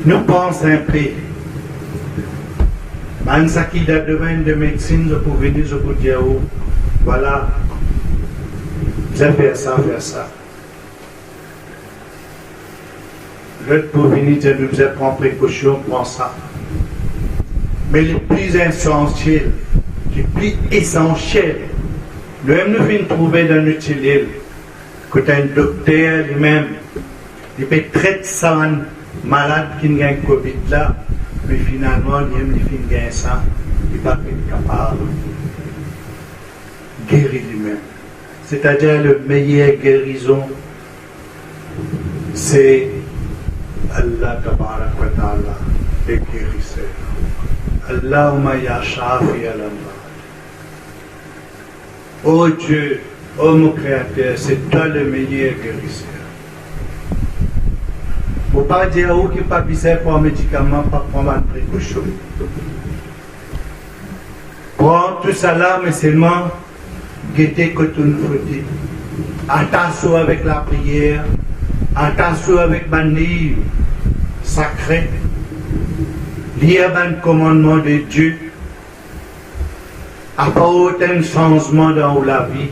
Nous pensons un peu. Même ça qui est dans le domaine de médecine, je peux venir, je peux dire, oh, voilà, vous allez faire ça, faire ça. L'autre pour venir dire, nous allons prendre précaution, prendre ça. Mais le plus essentiel, le plus essentiel, nous venons trouver dans notre île que un docteur lui-même, il peut traiter ça malade qui a un Covid là, mais finalement, il gagne ça, il va être capable de guérir lui-même. C'est-à-dire, le meilleur guérison, c'est Allah tabarak wa ta'ala, le guérisseur. Allahumma ya shafi al-amra. Oh Dieu, oh mon Créateur, c'est toi le meilleur guérisseur. Il ne faut pas dire qu'il n'y a pas besoin pour un médicament, pas prendre un précaution. Prends tout ça là, mais seulement guetter que tu nous fais. Attention avec la prière, attention avec ma livre sacré, lire un commandement de Dieu, apporte un changement dans la vie.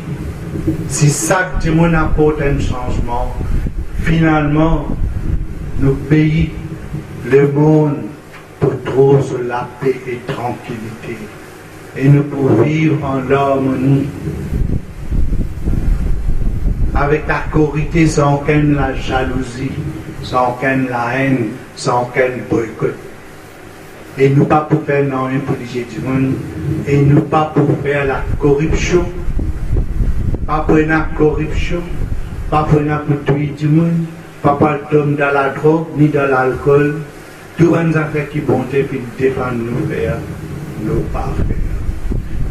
Si chaque monde apporte un changement, finalement, nos pays, le monde, pour trouver la paix et tranquillité. Et nous pouvons vivre en harmonie, avec la corité, sans aucune la jalousie, sans aucune la haine, sans aucun boycott. Et nous pas pour faire non pour les du monde, et nous pas pour faire la corruption. pas pour la corruption, pas pour la tuer du monde, pas pour le dans la drogue ni dans l'alcool. Tout les affaires qui vont défendre nous faire, nous pas faire.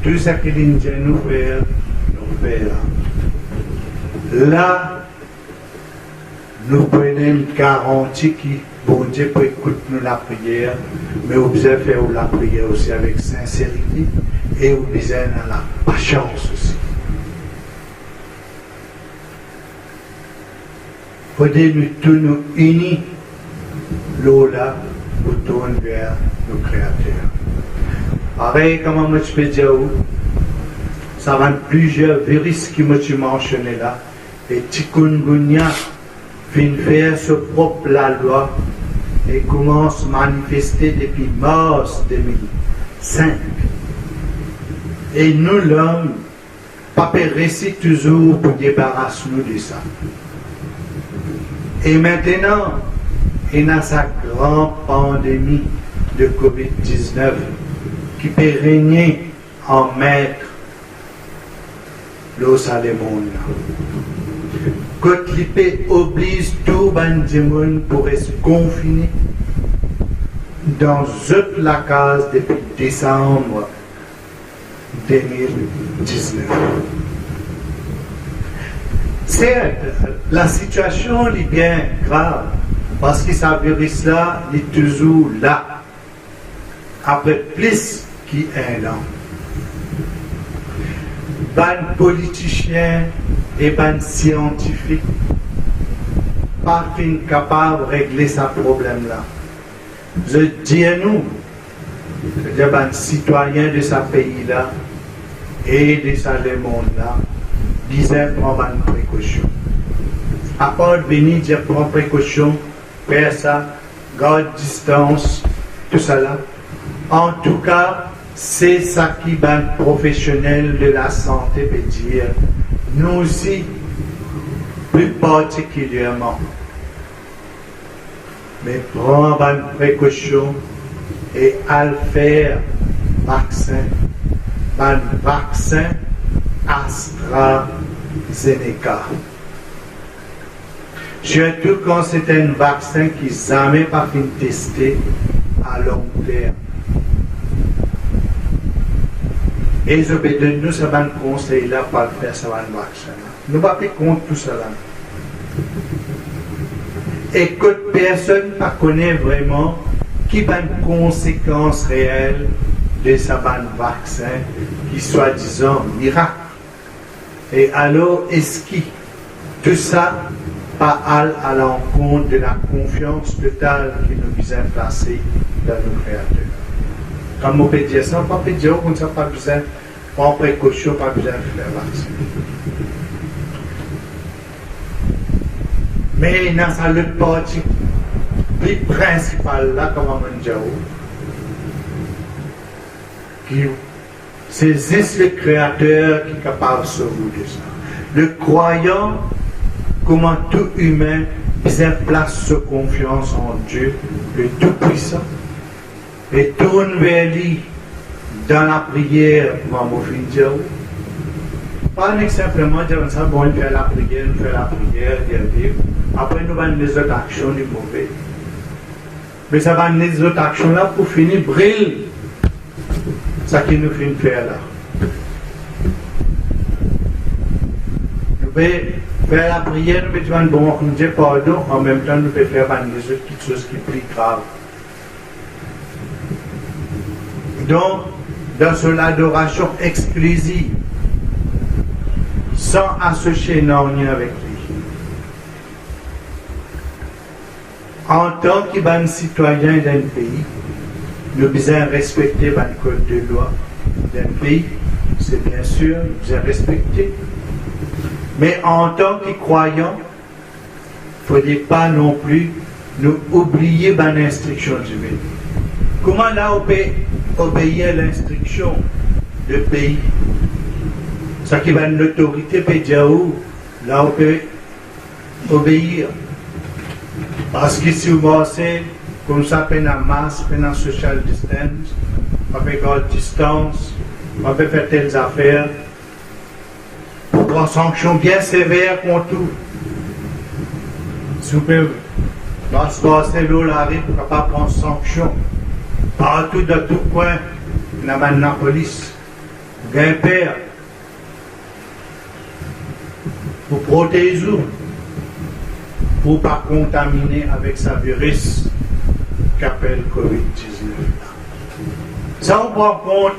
Tout ce qui nous faire, nous faire. Là, nous prenons une garantie qui, bon Dieu, peut écouter nous la prière, mais vous devez faire la prière aussi avec sincérité et vous devez avoir la patience aussi. Il faut nous tous nous unis, là, pour tourner vers nos créateurs. Pareil, comme je peux dire, ça va plusieurs virus qui me mentionné là, et Tikungunya fin faire ce propre la loi et commence à manifester depuis mars 2005. Et nous, l'homme, pas réussi toujours pour débarrasser nous de ça. Et maintenant, il y a sa grande pandémie de COVID-19 qui peut régner en maître l'eau à le monde. Quand l'IP oblige tout le monde pour se confiner dans toute la case depuis décembre 2019. Certes, la situation est bien grave parce que ce virus-là est toujours là, après plus qu'un an. Les politiciens et les scientifiques pas capables de régler ce problème-là. Je dis à nous, les citoyens de ce pays-là et de ce monde-là, disaient prendre une précaution. À part de venir dire prendre précaution, faire ça, garde distance, tout ça là. En tout cas, c'est ça qui ben professionnel de la santé peut dire. Nous aussi, plus particulièrement. Mais prendre une précaution et à le faire vaccin. Un vaccin AstraZeneca. Surtout quand c'est un vaccin qui n'a jamais pas été testé à long terme. Et je vais donner nous ce conseil-là pour faire ce vaccin. Nous ne pouvons pas compte tout cela. Et que personne ne connaît vraiment qui va une conséquence réelle de ce vaccin qui soi-disant miracle. Et alors, est-ce que tout ça pas à l'encontre de la confiance totale que nous visons placer dans nos créateurs? Comme on peut dire ça, on peut dire qu'on n'a pas besoin de prendre précaution, pas besoin de faire vaccin. Mais dans sa lutte partie plus principale là, comme on dit, qui saisissent le Créateur qui est capable de sauver de ça. Le croyant, comment tout humain place sa confiance en Dieu, le Tout-Puissant, et tourne vers lui dans la prière pour m'offrir. Pas simplement dire ça, bon, il fait la prière, dire. Après, nous allons les autres actions du mauvais. Mais ça va les autres actions là pour finir briller. Ça qui nous fait faire là. Nous pouvons faire la prière, nous pouvons bon, nous dire pardon, en même temps nous pouvons faire les autres petites choses qui sont plus graves. Donc, dans son adoration exclusive, sans associer non rien avec lui. En tant que bon citoyen d'un pays, nous devons respecter le code de loi d'un pays, c'est bien sûr, nous devons respecter. Mais en tant que croyants, il ne faut pas non plus nous oublier l'instruction divine. Comment là on peut obéir à l'instruction du pays? Ça qui va une autorité peut dire où là on peut obéir. Parce que si vous pensez comme ça, pendant masse, pendant social distance, on peut garder distance, on peut faire telles affaires. prend sanction bien sévère contre tout. Super. Lorsque l'eau arrive, on ne peut pas prendre sanction. Partout, de tout coin, il y a la police. Il y a un père. Pour protéger, pour ne pas contaminer avec sa virus qu'appelle COVID-19. Ça, on prend compte.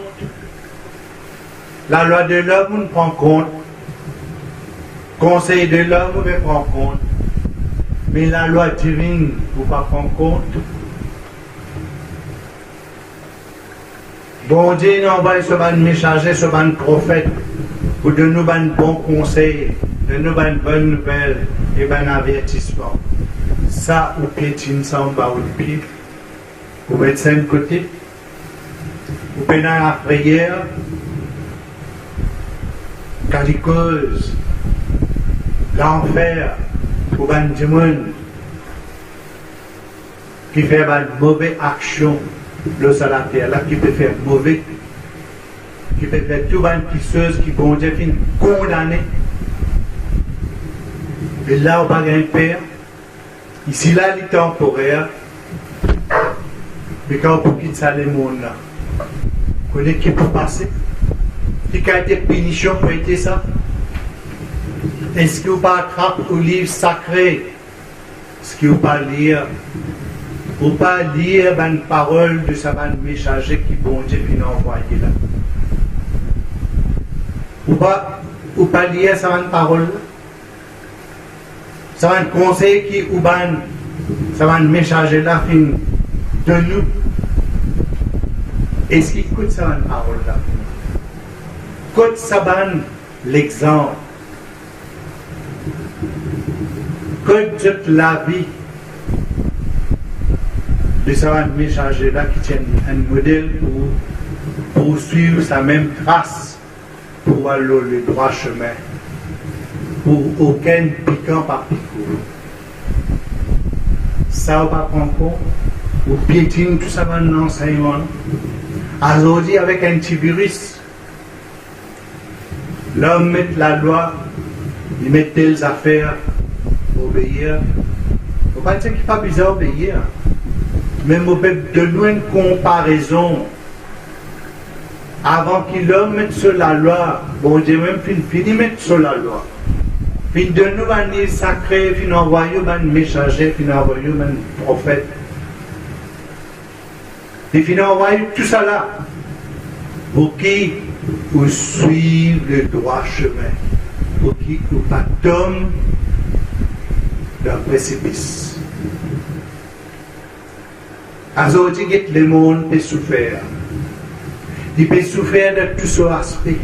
La loi de l'homme, on prend compte. Conseil de l'homme, on prend compte. Mais la loi divine, vous ne pas prendre compte. Bon Dieu, nous envoie ce ban messager, ce ban prophète, pour donner nous un bon conseil, donner nous une bonne nouvelle et un avertissement. Ça, ou piétine, ça, on va au pied. Vous mettez ça de côté. Vous prenez la prière. Car il cause l'enfer pour un monde qui fait une mauvaise action le sur la terre, là, qui peut faire mauvais, qui peut faire tout une chose qui bon Dieu finit condamné. Et là, on va un père. Ici, là, il est temporaire. Mais quand on quitte ça, les mondes là, on connaît qui peut passer. Qui a été punition pour être ça? Est-ce que vous pas attraper au livre sacré? Est-ce que vous pas lire? Ou pas lire une parole de sa messager qui bon Dieu vient envoyer là? Ou pas lire sa parole là? Ça va un conseil qui ou ça va un messager là fin de nous. Est-ce qu'il écoute sa parole là? Côte Saban, l'exemple. Côte toute la vie de Saban messager là qui tient un modèle pour suivre sa même trace pour aller le droit chemin. Pour aucun piquant par piquant. Ça, on va prendre compte. Ou piétine tout ça dans l'enseignement. Aujourd'hui, avec un petit virus. L'homme met la loi, il met telles affaires pour obéir. Il ne faut pas dire qu'il n'est pas besoin d'obéir. Mais on peut donner une comparaison. Avant que l'homme mette sur la loi, bon Dieu même finit mettre sur la loi. Fin de nous un livre sacré, fin envoyer un messager, fin envoyer un prophète. Et fin envoyer tout ça là. Pour qui ou suivre le droit chemin, pour qui ou pas tombe dans le précipice. Aujourd'hui, le monde peut souffrir. Il peut souffrir de tout ce aspect.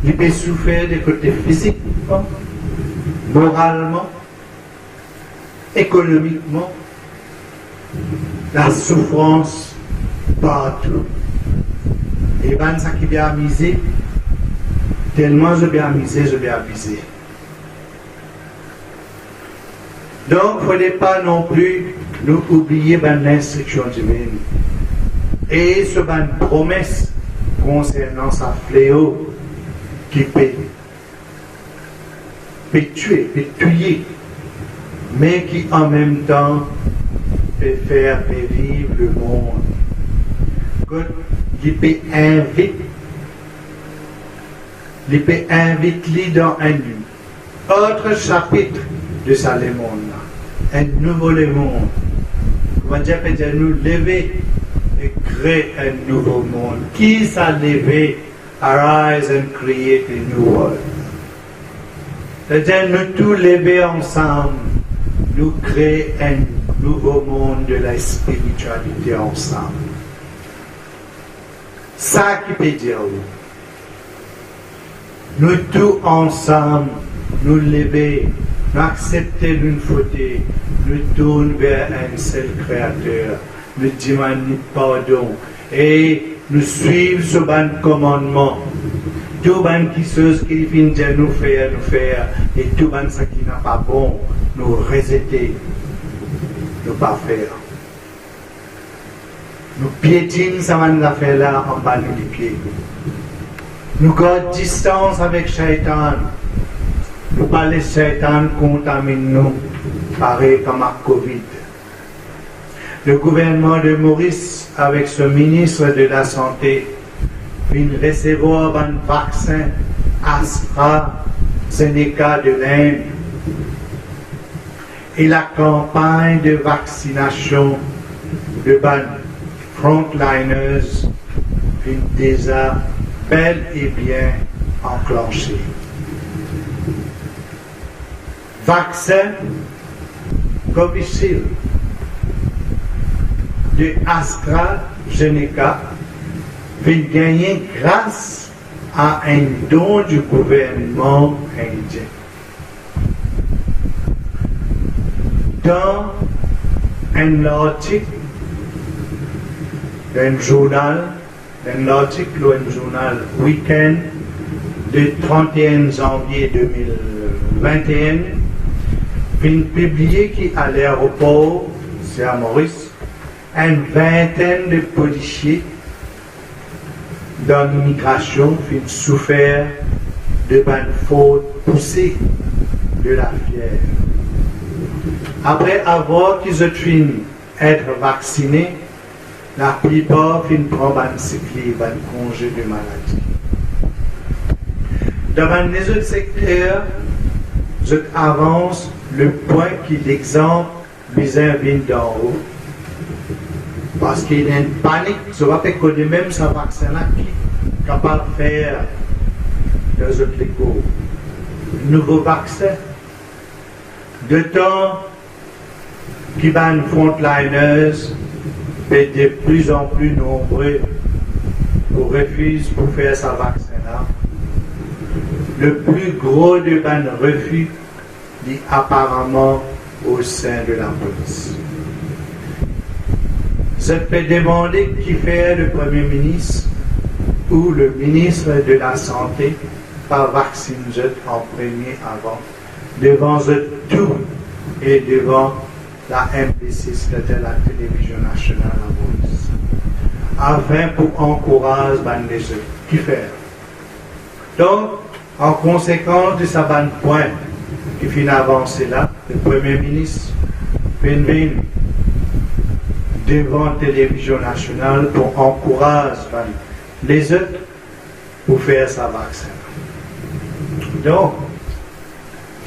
Il peut souffrir des côtés physiquement, moralement, économiquement, la souffrance partout. Et ben ça qui vient amuser, tellement je vais amuser, je vais abuser. Donc, il ne fallait pas non plus nous oublier l'instruction divine. Et ce une promesse concernant sa fléau qui peut tuer, mais qui en même temps peut faire vivre le monde. Il peut inviter dans un autre chapitre de sa le monde, un nouveau le monde. Comment Dieu peut nous lever et créer un nouveau monde. Qui s'est levé? Arise and create a new world. C'est-à-dire nous tous lever ensemble, nous créer un nouveau monde de la spiritualité ensemble. Ça qui peut dire nous tous ensemble, nous lever, nous accepter d'une faute, nous tourner vers un seul créateur, nous demander pardon et nous suivre ce bon commandement. Tout bon qui chose qui vient de nous faire, et tout bon ce qui n'a pas bon, nous rejeter, ne pas faire. Nous piétinons ça va nous faire là en bas de pieds. Nous gardons distance avec Shaitan. Nous pas laisser Shaitan contamine nous, pareil comme à Covid. Le gouvernement de Maurice, avec ce ministre de la Santé, vient recevoir un vaccin AstraZeneca de l'Inde. Et la campagne de vaccination de frontliners est déjà bel et bien enclenchée. Vaccin Covishield de AstraZeneca vient gagner grâce à un don du gouvernement indien. Dans un article d'un journal, Weekend, du 31 janvier 2021, vient publier qu'à l'aéroport, c'est à Maurice, une vingtaine de policiers dans l'immigration ont souffert de bonnes fautes poussées de la fièvre. Après avoir qu'ils ont fini être vaccinés, la plupart finissent prendre un cycle, un congé de maladie. Dans les autres secteurs, je avance le point qui l'exemple vis-à-vis d'en haut. Parce qu'il y a une panique, je vais faire que même ce vaccin-là qui est capable de faire les autres légaux. Nouveau vaccin. De temps qui van frontliners et de plus en plus nombreux pour refuser pour faire ce vaccin-là. Le plus gros de ban refus est apparemment au sein de la police. Je peux demander qui fait le Premier ministre ou le ministre de la Santé par vacciner en premier avant, devant tout et devant la MPC, c'est-à-dire la télévision nationale à Maurice, afin pour encourager les gens qui faire. Donc, en conséquence de ce point qui finit avancer là, le Premier ministre vient devant la télévision nationale pour encourager les autres pour faire sa vaccin. Donc,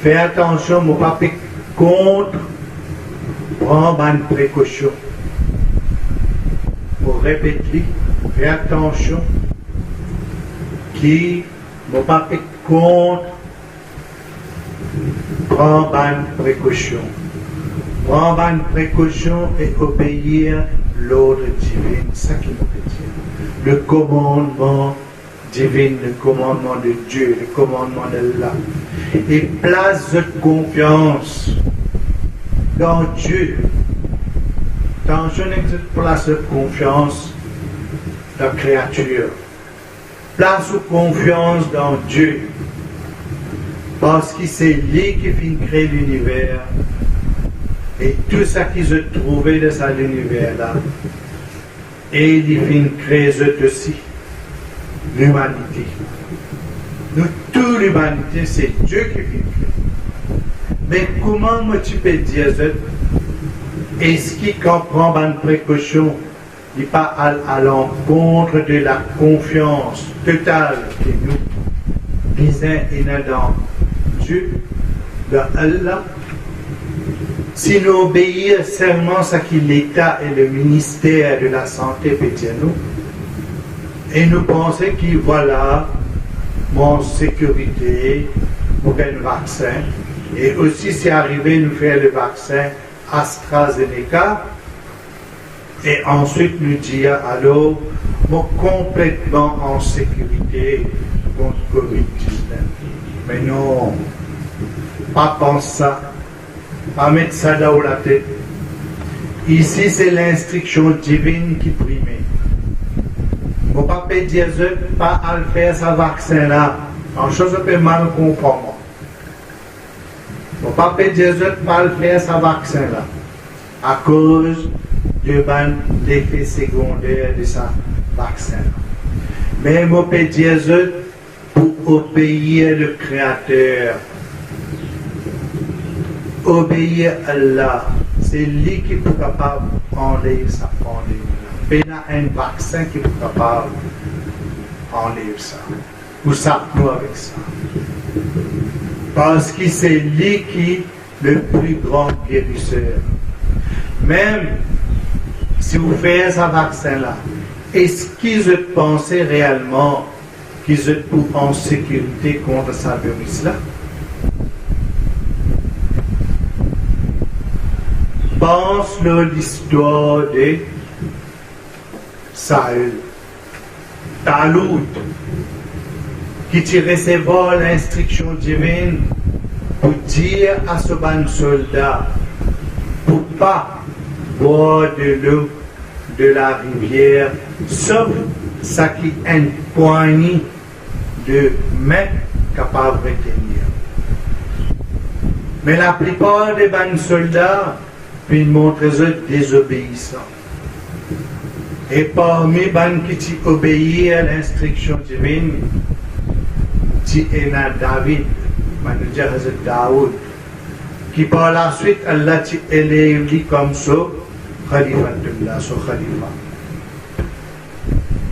fais attention, mon papa contre, prends une précaution. Pour répéter, fais attention, qui, mon papa contre, prends une précaution. Prends une précaution et obéir l'ordre divin, c'est ça qui nous dit. Le commandement divin, le commandement de Dieu, le commandement de l'Allah. Et place de confiance dans Dieu. Dans une place de confiance dans la créature. Place de confiance dans Dieu. Parce que c'est lui qui finit créer l'univers. Et tout ça qu'ils ont trouvé de cet univers-là. Et il finit créer aussi l'humanité. Nous, toute l'humanité, c'est Dieu qui finit créer. Mais comment tu peux dire ça? Est-ce qu'il comprend une précaution? Il n'est pas à l'encontre de la confiance totale que nous lisons et dans Dieu, dans Allah. Si nous obéissons seulement ce que l'État et le ministère de la Santé peut dire nous, et nous pensons que voilà, mon sécurité pour un vaccin, et aussi c'est arrivé nous faire le vaccin AstraZeneca, et ensuite nous dire alors, bon, complètement en sécurité contre Covid-19. Mais non, pas penser ça. Pas mettre ça dans la tête. Ici, c'est l'instruction divine qui prime. Mon papa dit pas à faire ce vaccin-là. En chose peut mal comprendre. Mon papa dit pas à faire ce vaccin-là. À cause de l'effet secondaire de ce vaccin-là. Mais mon papa dit pour obéir le Créateur, obéir à Allah. C'est lui qui est capable d'enlever ça, Il y a un vaccin qui est capable d'enlever ça. Vous savez nous avec ça. Parce que c'est lui qui est le plus grand guérisseur. Même si vous faites ce vaccin-là, est-ce qu'ils pensent réellement qu'ils sont en sécurité contre ce virus-là? Pense à l'histoire de Saül, Talout, qui recevait l'instruction divine pour dire à ce bon soldat pour ne pas boire de l'eau de la rivière, sauf ce qui est une poignée de main capable de retenir. Mais la plupart des bons soldats puis montrent désobéissants. Et parmi les gens qui obéissent à l'instruction divine, il y a David, Daoud, qui par la suite, Allah élève comme ça, Khalifatullah, so Khalifa.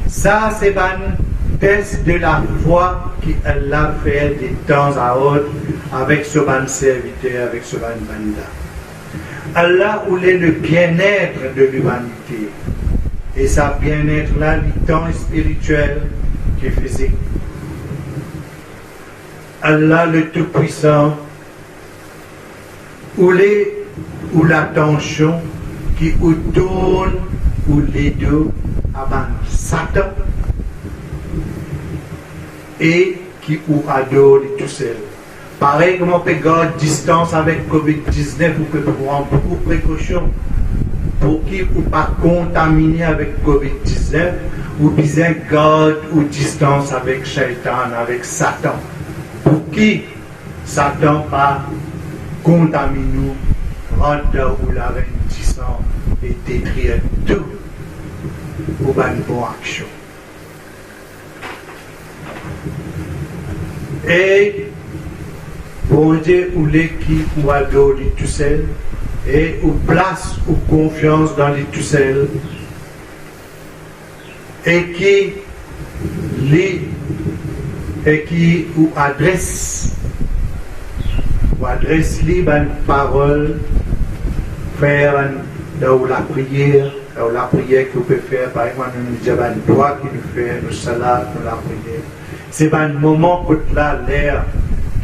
Ça, c'est un test de la foi qu'Allah fait de temps à autre avec ce bon serviteur, avec ce bon banda. Allah voulait le bien-être de l'humanité. Et ça bien-être là, le temps spirituel qui est physique. Allah le Tout-Puissant, ou l'attention qui tourne ou les deux avant Satan et qui adore tout seul. Pareil comme on peut garder distance avec COVID-19, vous pouvez prendre beaucoup de précautions pour qui ou pas contaminer avec COVID-19 ou bien garde ou distance avec Shaitan, avec Satan. Pour qui Satan pas contamine nous, rendre ou la rendissant et détruire tout pour une bonne action. Et bon Dieu ou l'équipe ou adore les tout seul et ou place ou confiance dans les tout seul et qui lit et qui ou adresse les bonnes paroles, faire dans la prière que vous pouvez faire, par exemple, nous avons une doigt qui nous fait, nous salade, nous la prière. C'est un moment pour là l'air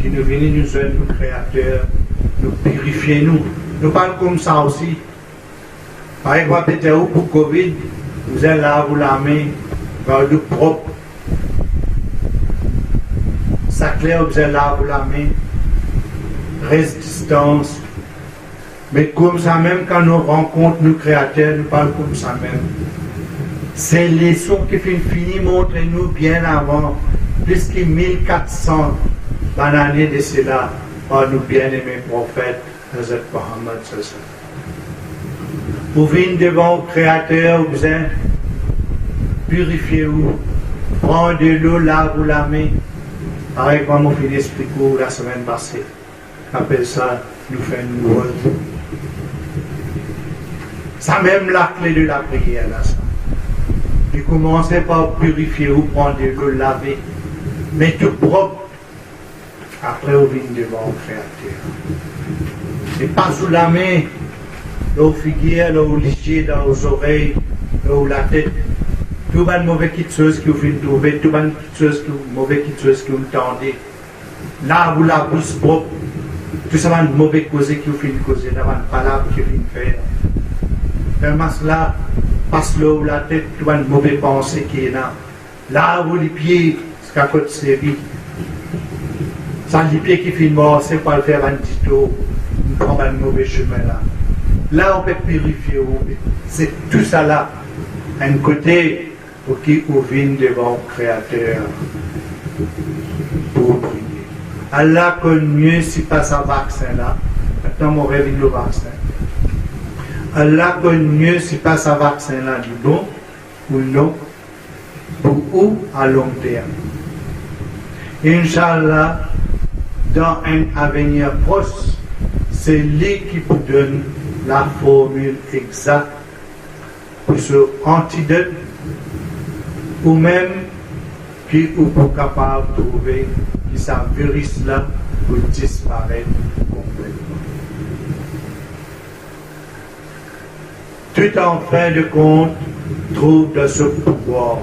qui nous vient nous joindre, nous créateurs, nous purifier nous. Nous parlons comme ça aussi. Par exemple, peut-être pour Covid, vous allez laver la main, dans le propre. Ça clair, vous allez laver la main, reste distance. Mais comme ça même, quand nous rencontrons nos créateurs, nous parlons comme ça même. C'est les sons qui finissent montrer nous bien avant, plus que 1400 années de cela, par nos bien-aimés prophètes, Hazrat Muhammad Sallallahu. Vous venez devant le Créateur, vous êtes purifiez-vous, prends de l'eau, lave-vous la main. Pareil comme on fait l'expliquer la semaine passée. Appelle ça, nous fait une nouvelle. Ça même la clé de la prière là, ça. Vous commencez par purifier ou prendre de l'eau, laver, mais tout propre. Après, vous venez devant le Créateur. Et pas sous la main, là où figure, là où lichier, dans les oreilles, là où la tête. Tout les mauvais choses que vous venez trouver, tout les mauvais choses que vous entendez. Là où la bouche propre, tout ça va mauvais causer que vous venez causer, là une palabre que vous venez faire. Vraiment là, passe là où la tête, tout les mauvais pensées qui est là. Là où les pieds, c'est qu'à côté de ses vies. Ça, les pieds qui finissent mort, c'est pas le faire un petit tour, on prend un mauvais chemin là. Là, on peut purifier. C'est tout ça là. Un côté pour qui on vient devant le Créateur pour prier. Allah connaît mieux si pas ce vaccin là. Maintenant, on revient le vaccin. Allah connaît mieux si pas ce vaccin là du bon ou non, pour où à long terme. Inch'Allah, dans un avenir proche, c'est lui qui vous donne la formule exacte pour ce antidote, ou même qui vous est capable de trouver que ce virus-là peut disparaître complètement. Tout en fin de compte trouve de ce pouvoir,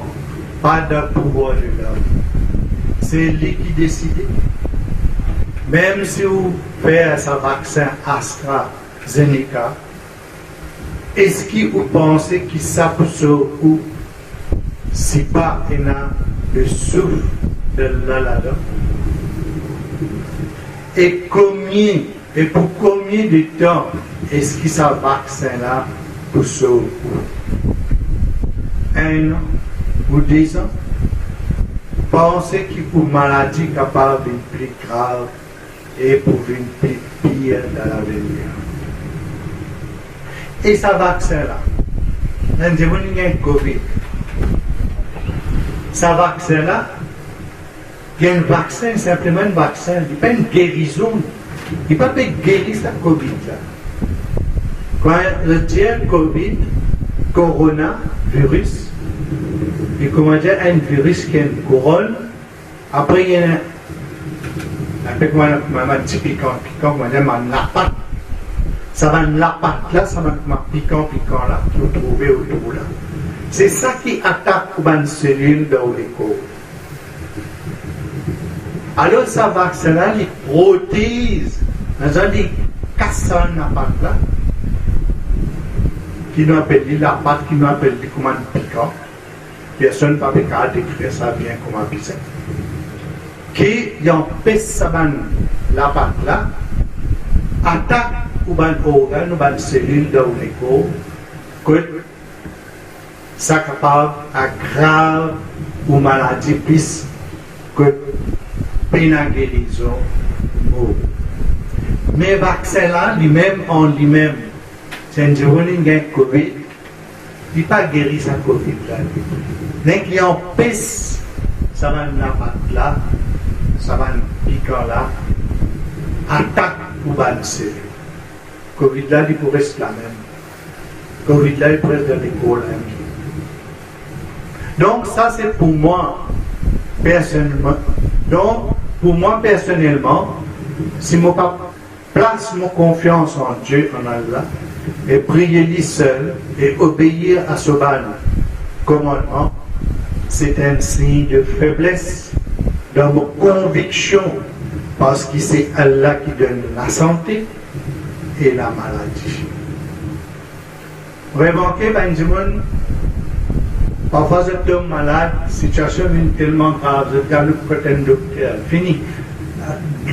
pas de pouvoir de l'homme. C'est lui qui décide. Même si vous faites ce vaccin AstraZeneca, est-ce que vous pensez que ça peut se ou si pas il y a le souffle de là-dedans? Et pour combien de temps est-ce que ce vaccin-là peut se ou? 1 an ou 2 ans? Pensez que pour maladie capable d'être plus grave et pour une plus pire dans l'avenir. Et ce vaccin-là, nous avons un Covid. Ce vaccin-là, il y a un vaccin, simplement un vaccin, il n'y a pas une guérison. Il ne peut pas guérir ce Covid-là. Quand on dit Covid, coronavirus, et comment dire, un virus qui a une couronne, après il y a un peu comme un petit piquant, comment dire, la patte. Ça va la patte là, ça va un piquant là, que vous trouvez autour là. C'est ça qui attaque une cellule dans le corps. Alors, ce vaccin-là, il protège, il casse la patte là, qui nous appelle la patte, qui nous appelle comme un piquant. Personne ne peut pas décrire ça bien comme un piscine. Qui empêche la patte là, attaque ou un organe ou une cellule dans le corps, que ça capable d'aggraver ou maladie plus que peine guérison. Mais le vaccin là, lui-même en lui-même, c'est un Covid. Il n'est pas guéri sa Covid là. Dès qu'il empêche, ça va la patte là, ça va piquant là, attaque ou une cellule. Covid là, il pourrait rester la même. Covid là, il pourrait rester dans l'école. Donc ça c'est pour moi personnellement. Donc pour moi personnellement, si je place mon confiance en Dieu, en Allah, et prier lui seul et obéir à ce commandement, c'est un signe de faiblesse dans mon conviction, parce que c'est Allah qui donne la santé et la maladie. Remarquez, Benjamin, parfois je tombe malade, la situation est tellement grave, je regarde le côté du docteur, fini.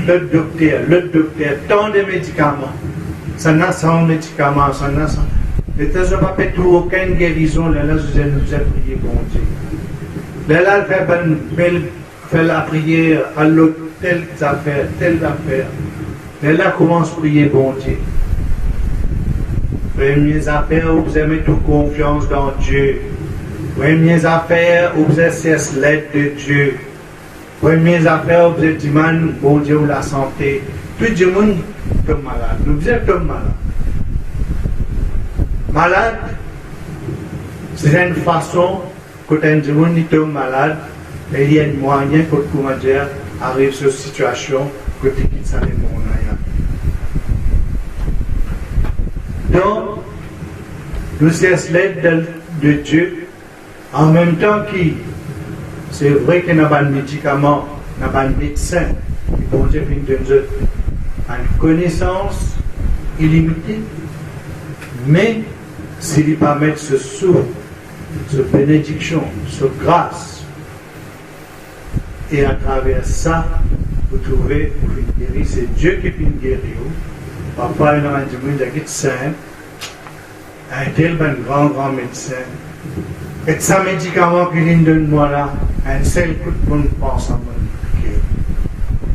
Le docteur, tant de médicaments. Ça n'a sans médicaments, ça n'a sans. Mais je n'ai pas fait aucune guérison, là, je nous ai prié, bon Dieu. Là, fait la prière à l'autre, telle affaire. Là, commence à prier, bon Dieu. Premières affaires où vous avez toute confiance dans Dieu. Premières affaires où vous avez l'aide de Dieu. Premières affaires où vous avez dit, bon Dieu, la santé. Tout le monde tombe malade. Nous vous êtes malade. Malade, c'est une façon que tout le monde tombe malade, et il y a un moyen pour comment dire, arrive à cette situation que tu quittes ça les moyens. Donc, nous sommes l'aide de Dieu, en même temps que c'est vrai qu'il n'y a pas de médicaments, il n'y a pas de médecin, qui vont dire une connaissance illimitée, mais s'il ne pas mettre ce souffle, ce bénédiction, ce grâce, et à travers ça, vous trouvez une guérir, c'est Dieu qui peut guérir. Parfois, il y a un médecin, un tel grand médecin, et ça médicament qu'il donne moi là, un seul coup de monde pense à moi.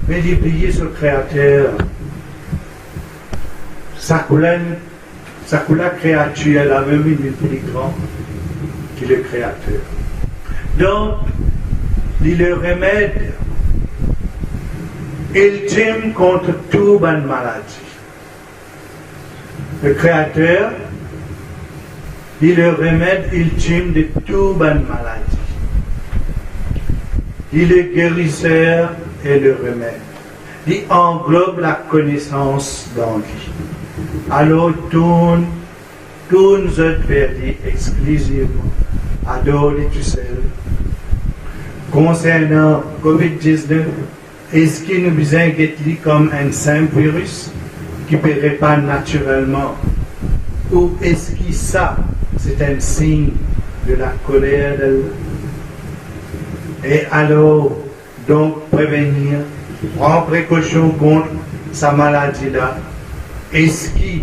Mais d'oublier ce créateur, sa couleur créature, elle a même une plus grande que le créateur. Donc, le remède ultime contre toute bonne maladie. Le Créateur est le remède ultime de toute bonne maladie. Il est le guérisseur et le remède. Il englobe la connaissance dans lui. Alors tourne notre verdict exclusivement à Dori tout seul. Concernant COVID-19, est-ce qu'il nous inquiète comme un simple virus qui peut répandre naturellement? Ou est-ce que ça, c'est un signe de la colère d'Allah? Et alors, donc, prévenir, prendre précaution contre sa maladie-là. Est-ce que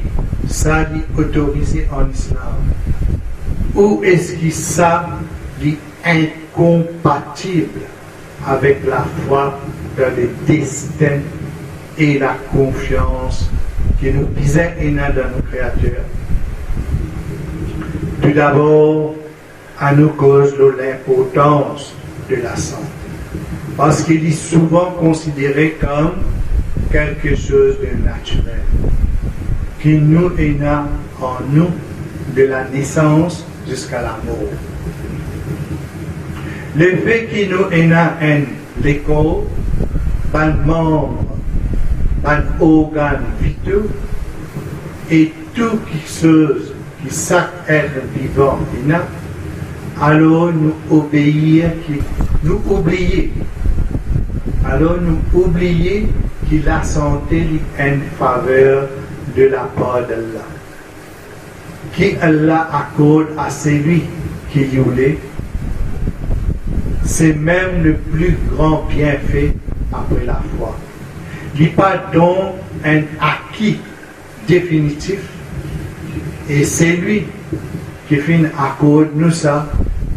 ça est autorisé en islam? Ou est-ce que ça est incompatible avec la foi dans le destin et la confiance que nous disons dans nos créateurs? Tout d'abord, à nous cause de l'importance de la santé. Parce qu'il est souvent considéré comme quelque chose de naturel, qui nous est né en nous de la naissance jusqu'à la mort. Le fait qu'il nous est né en l'école, par membre, par organe vitaux, et tout chose qui chaque être vivant est né, alors nous oublier que la santé est en faveur de la part d'Allah. Qu'Allah accorde à celui qui voulait, c'est même le plus grand bienfait après la foi. Il n'est pas donc un acquis définitif, et c'est lui qui finit accorde nous ça,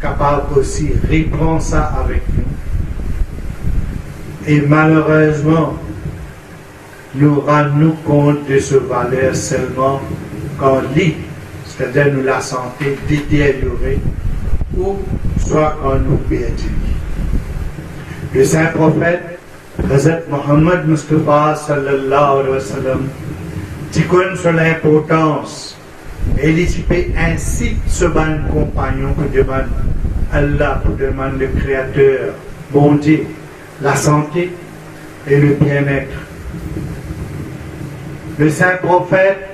capable aussi de reprendre ça avec nous. Et malheureusement, nous rendons compte de ce valeur seulement quand lit, c'est-à-dire nous la santé détériorée, ou soit quand nous perdons. Le saint prophète, Hazrat Muhammad Mustafa sallallahu alayhi wa sallam, dit sur l'importance et il peut ainsi ce bon compagnon que demande Allah, pour demander le Créateur, bon Dieu, la santé et le bien-être. Le saint prophète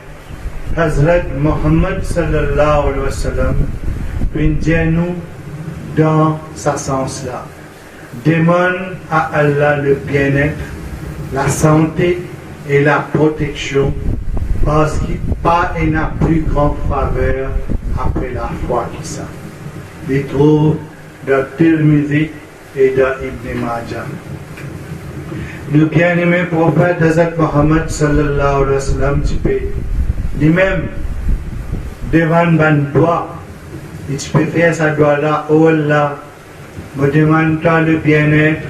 Hazrat Muhammad sallallahu alayhi wa sallam dit nous dans ce sens-là. Demande à Allah le bien-être, la santé et la protection, parce qu'il pas une plus grande faveur après la foi que ça. Il trouve dans Tirmidhi et dans Ibn Majah. Le bien-aimé prophète Hazrat Muhammad sallallahu alayhi wa sallam lui-même devant ban doigt, il peut faire sa doigt là, oh Allah, me demande-toi le bien-être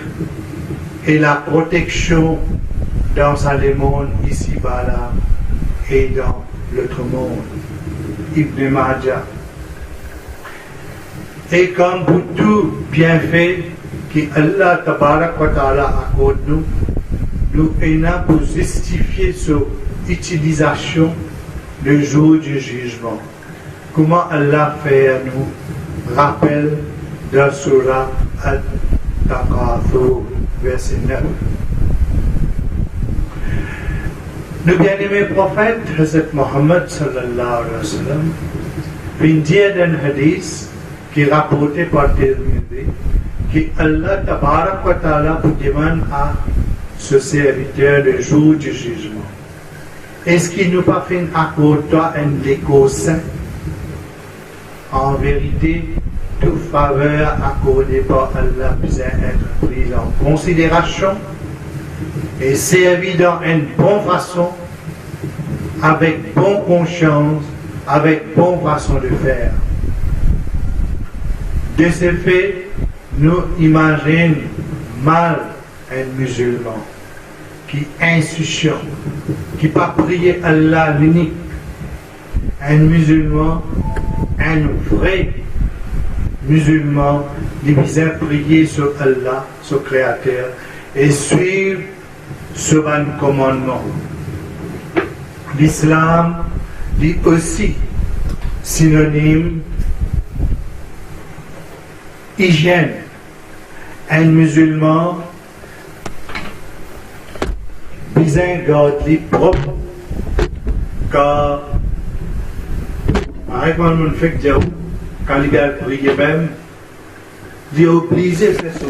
et la protection dans le monde ici-bas là et dans l'autre monde. Ibn Majah. Et comme pour tout bienfait que Allah Tabarak wa Ta'ala accorde nous avons pour justifier son utilisation le jour du jugement. Comment Allah fait à nous rappel dans Surah Al-Takathur, verset 9. Le bien-aimé prophète, Hazrat Muhammad sallallahu alayhi wa sallam, dit dans un hadith qui est rapporté par Tirmidhi, que Allah Tabarak wa Ta'ala demande à ce serviteur le jour du jugement. Est-ce qu'il nous pas fait accorder un écho saint? En vérité, toute faveur accordée par Allah peut être prise en considération et servie dans une bonne façon, avec bonne conscience, avec bonne façon de faire. De ce fait, nous imaginons mal un musulman qui est insouciant, qui ne peut pas prier Allah l'unique. Un musulman, un vrai musulman, il vient prier sur Allah, son Créateur, et suivre sur un commandement. L'islam dit aussi synonyme hygiène. Un musulman besoin garder propre car avec mon fait que quand il a prié même il est obligé de faire ça.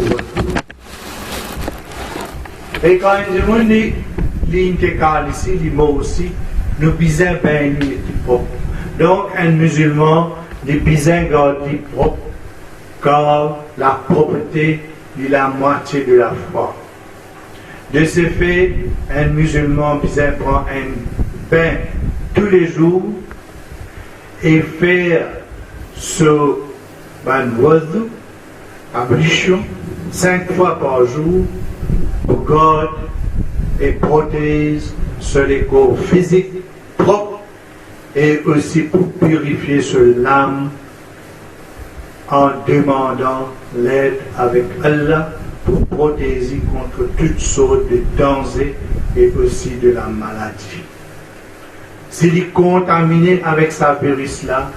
Et quand il dit l'intégrale ici, les mots aussi, nous besoin bien propre. Donc un musulman il besoin garder propre car la propreté est la moitié de la foi. De ce fait, un musulman besoin prendre un bain tous les jours et faire ce wudu, ablution, 5 fois par jour pour garder et protéger sur corps physique propre et aussi pour purifier l'âme en demandant l'aide avec Allah pour protéger contre toutes sortes de dangers et aussi de la maladie. S'il est contaminé avec sa virus-là,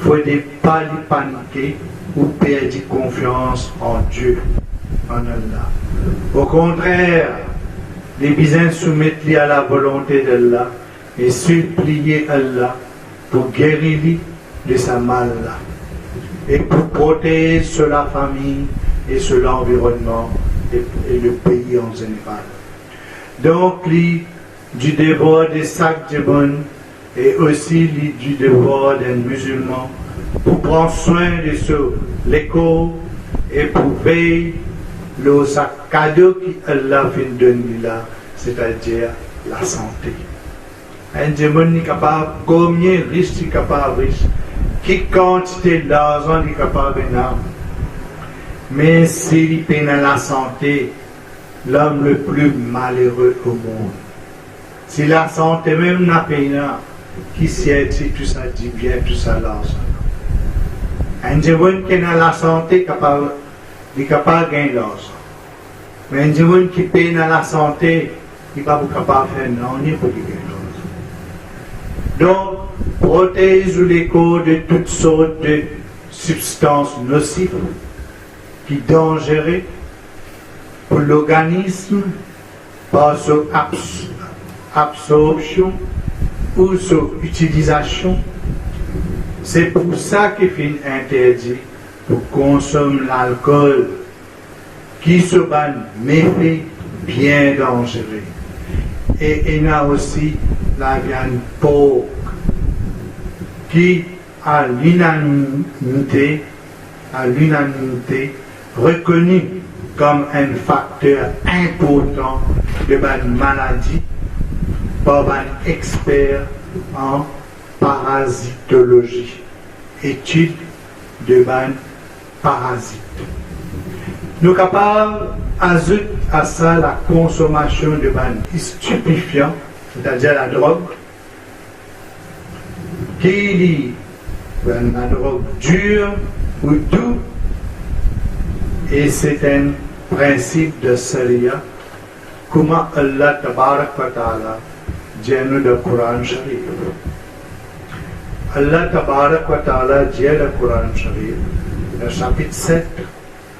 il ne faut pas lui paniquer ou perdre confiance en Dieu, en Allah. Au contraire, les besoins soumettre à la volonté d'Allah et supplier Allah pour guérir de sa mal-là et pour protéger sur la famille et sur l'environnement et le pays en général. Donc, du devoir des sacs de bonne et aussi du devoir d'un musulman pour prendre soin de l'école et pour veiller le cadeau qu'Allah vient de donner là, c'est-à-dire la santé. Un démon n'est capable, combien riche est capable riche, quelle quantité d'argent est capable d'avoir. Mais s'il peine à la santé, l'homme le plus malheureux au monde. Si la santé même n'a pas qui sait si tout ça dit bien, tout ça l'argent. Un jeune qui a la santé est capable de gagner l'argent. Mais un jeune qui peine à la santé, il n'est pas capable de faire non, il faut gagner l'argent. Donc, protège les corps de toutes sortes de substances nocives qui sont dangereuses pour l'organisme par son absorption ou son utilisation. C'est pour ça qu'il est interdit pour consommer l'alcool qui se bat méfait bien dangereux. Et il y a aussi la viande porc qui à l'unanimité reconnu comme un facteur important de la maladie par un expert en parasitologie, étude de ban parasites. Nous sommes capables d'ajouter à ça la consommation de ban stupéfiants, c'est-à-dire la drogue, qui est la drogue dure ou douce, et c'est un principe de Sharia, comment Allah Tabarak wa Ta'ala dit dans le Coran Sharif. Allah Tabarak wa Ta'ala dit dans le Coran Sharif, le chapitre 7,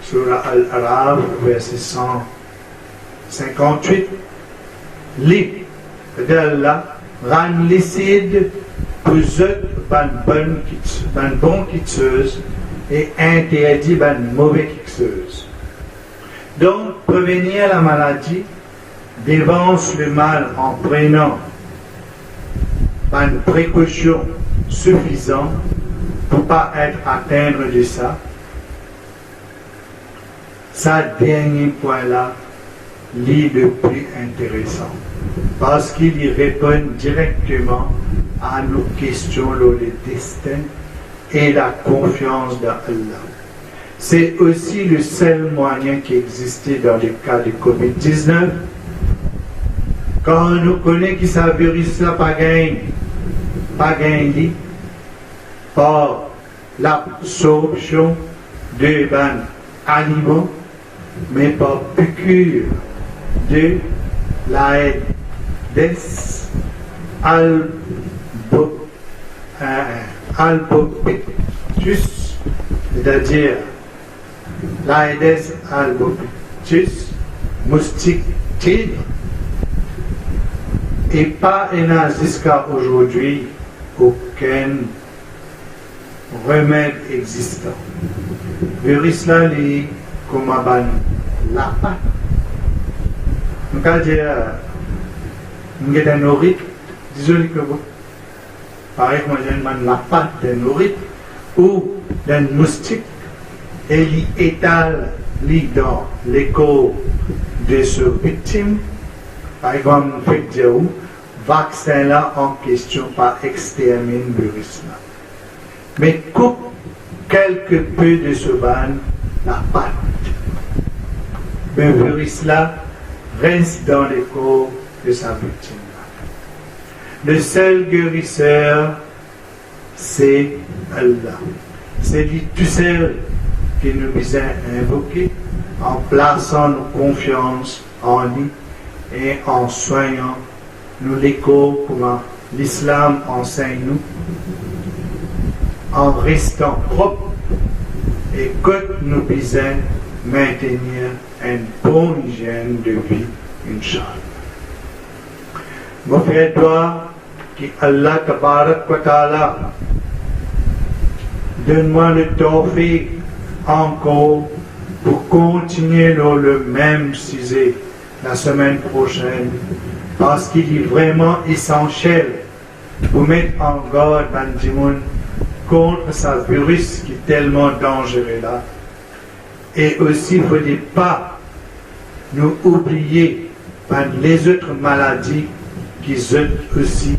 Surah Al-Araf, verset 158, lit, Allah rend licide pour eux ban bon quitteuse et interdit ban mauvais quitteuse. Donc, prévenir la maladie dévance le mal en prenant une précaution suffisante pour ne pas être atteindre de ça. Ça, dernier point-là, est le plus intéressant. Parce qu'il y répond directement à nos questions, le destin et la confiance dans Allah. C'est aussi le seul moyen qui existait dans le cas de Covid-19. Quand on nous connaît que ça virus là pas gagné par l'absorption de ban animaux, mais par piqûre de l'Aedes albopictus, c'est-à-dire l'Aedes albopictus, moustique tigre, et pas et n'a jusqu'à aujourd'hui aucun remède existant. Virus là, les comme la patte. Donc, à dire, nous avons des nourrites, désolé que vous. Pareil, moi j'ai la patte des nourrites ou d'un moustique et il étale dans l'écho de ce victime. Par exemple, nous fait dire où vaccin là en question par extermine le virus là. Mais coupe quelque peu de ce ban la patte. Le virus là reste dans les corps de sa victime. Le seul guérisseur, c'est Allah. C'est lui tout seul qui nous vient invoquer en plaçant nos confiances en lui et en soignant nous l'écho comment l'islam enseigne nous, en restant propre et que nous puissions maintenir une bonne hygiène de vie, Inch'Allah. Mon frère, toi, qui Allah Tabarak wa Ta'ala, donne-moi le tawfiq encore pour continuer dans le même sujet la semaine prochaine, parce qu'il est vraiment essentiel pour mettre en garde Bandimoun contre ce virus qui est tellement dangereux là. Et aussi, il ne faut pas nous oublier par les autres maladies qui aussi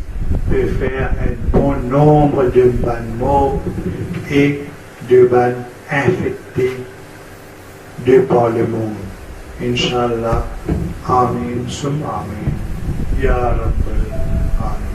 peuvent faire un bon nombre de bannes morts et de bannes infectés de par le monde. Inch'Allah. Amin. Sum Amin. Ya Rabbal Alamin.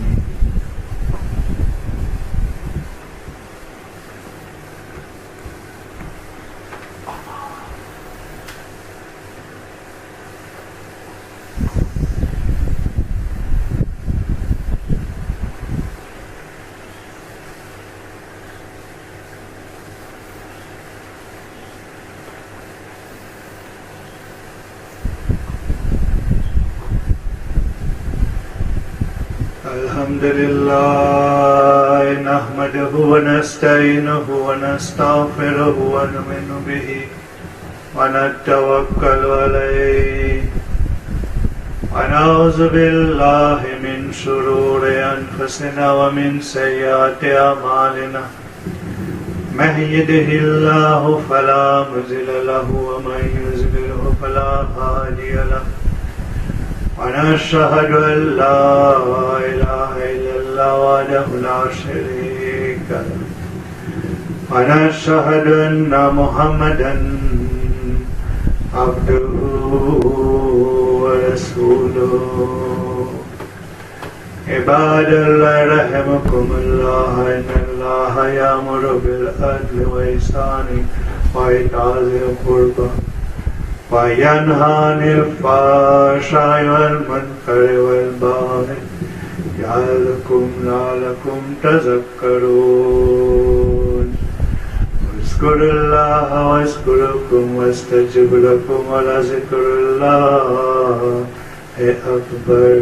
الحمد لله نحمده ونستعينه ونستغفره ونؤمن به ونتوكل عليه ونعوذ بالله من شرور أنفسنا ومن سيئات أعمالنا من يهده الله فلا مضل له ومن يضلل فلا هادي له ونشهد أن لا إله إلا الله وحده لا شريك له ونشهد أن محمدا عبده ورسوله عباد الله رحمكم الله إن الله يأمر بالعدل والإحسان وإيتاء ذي القربى وينهى عن الفحشاء والمنكر والبغي يعظكم لعلكم تذكرون اذكروا الله واذكركم واستجب لكم ولذكر الله أكبر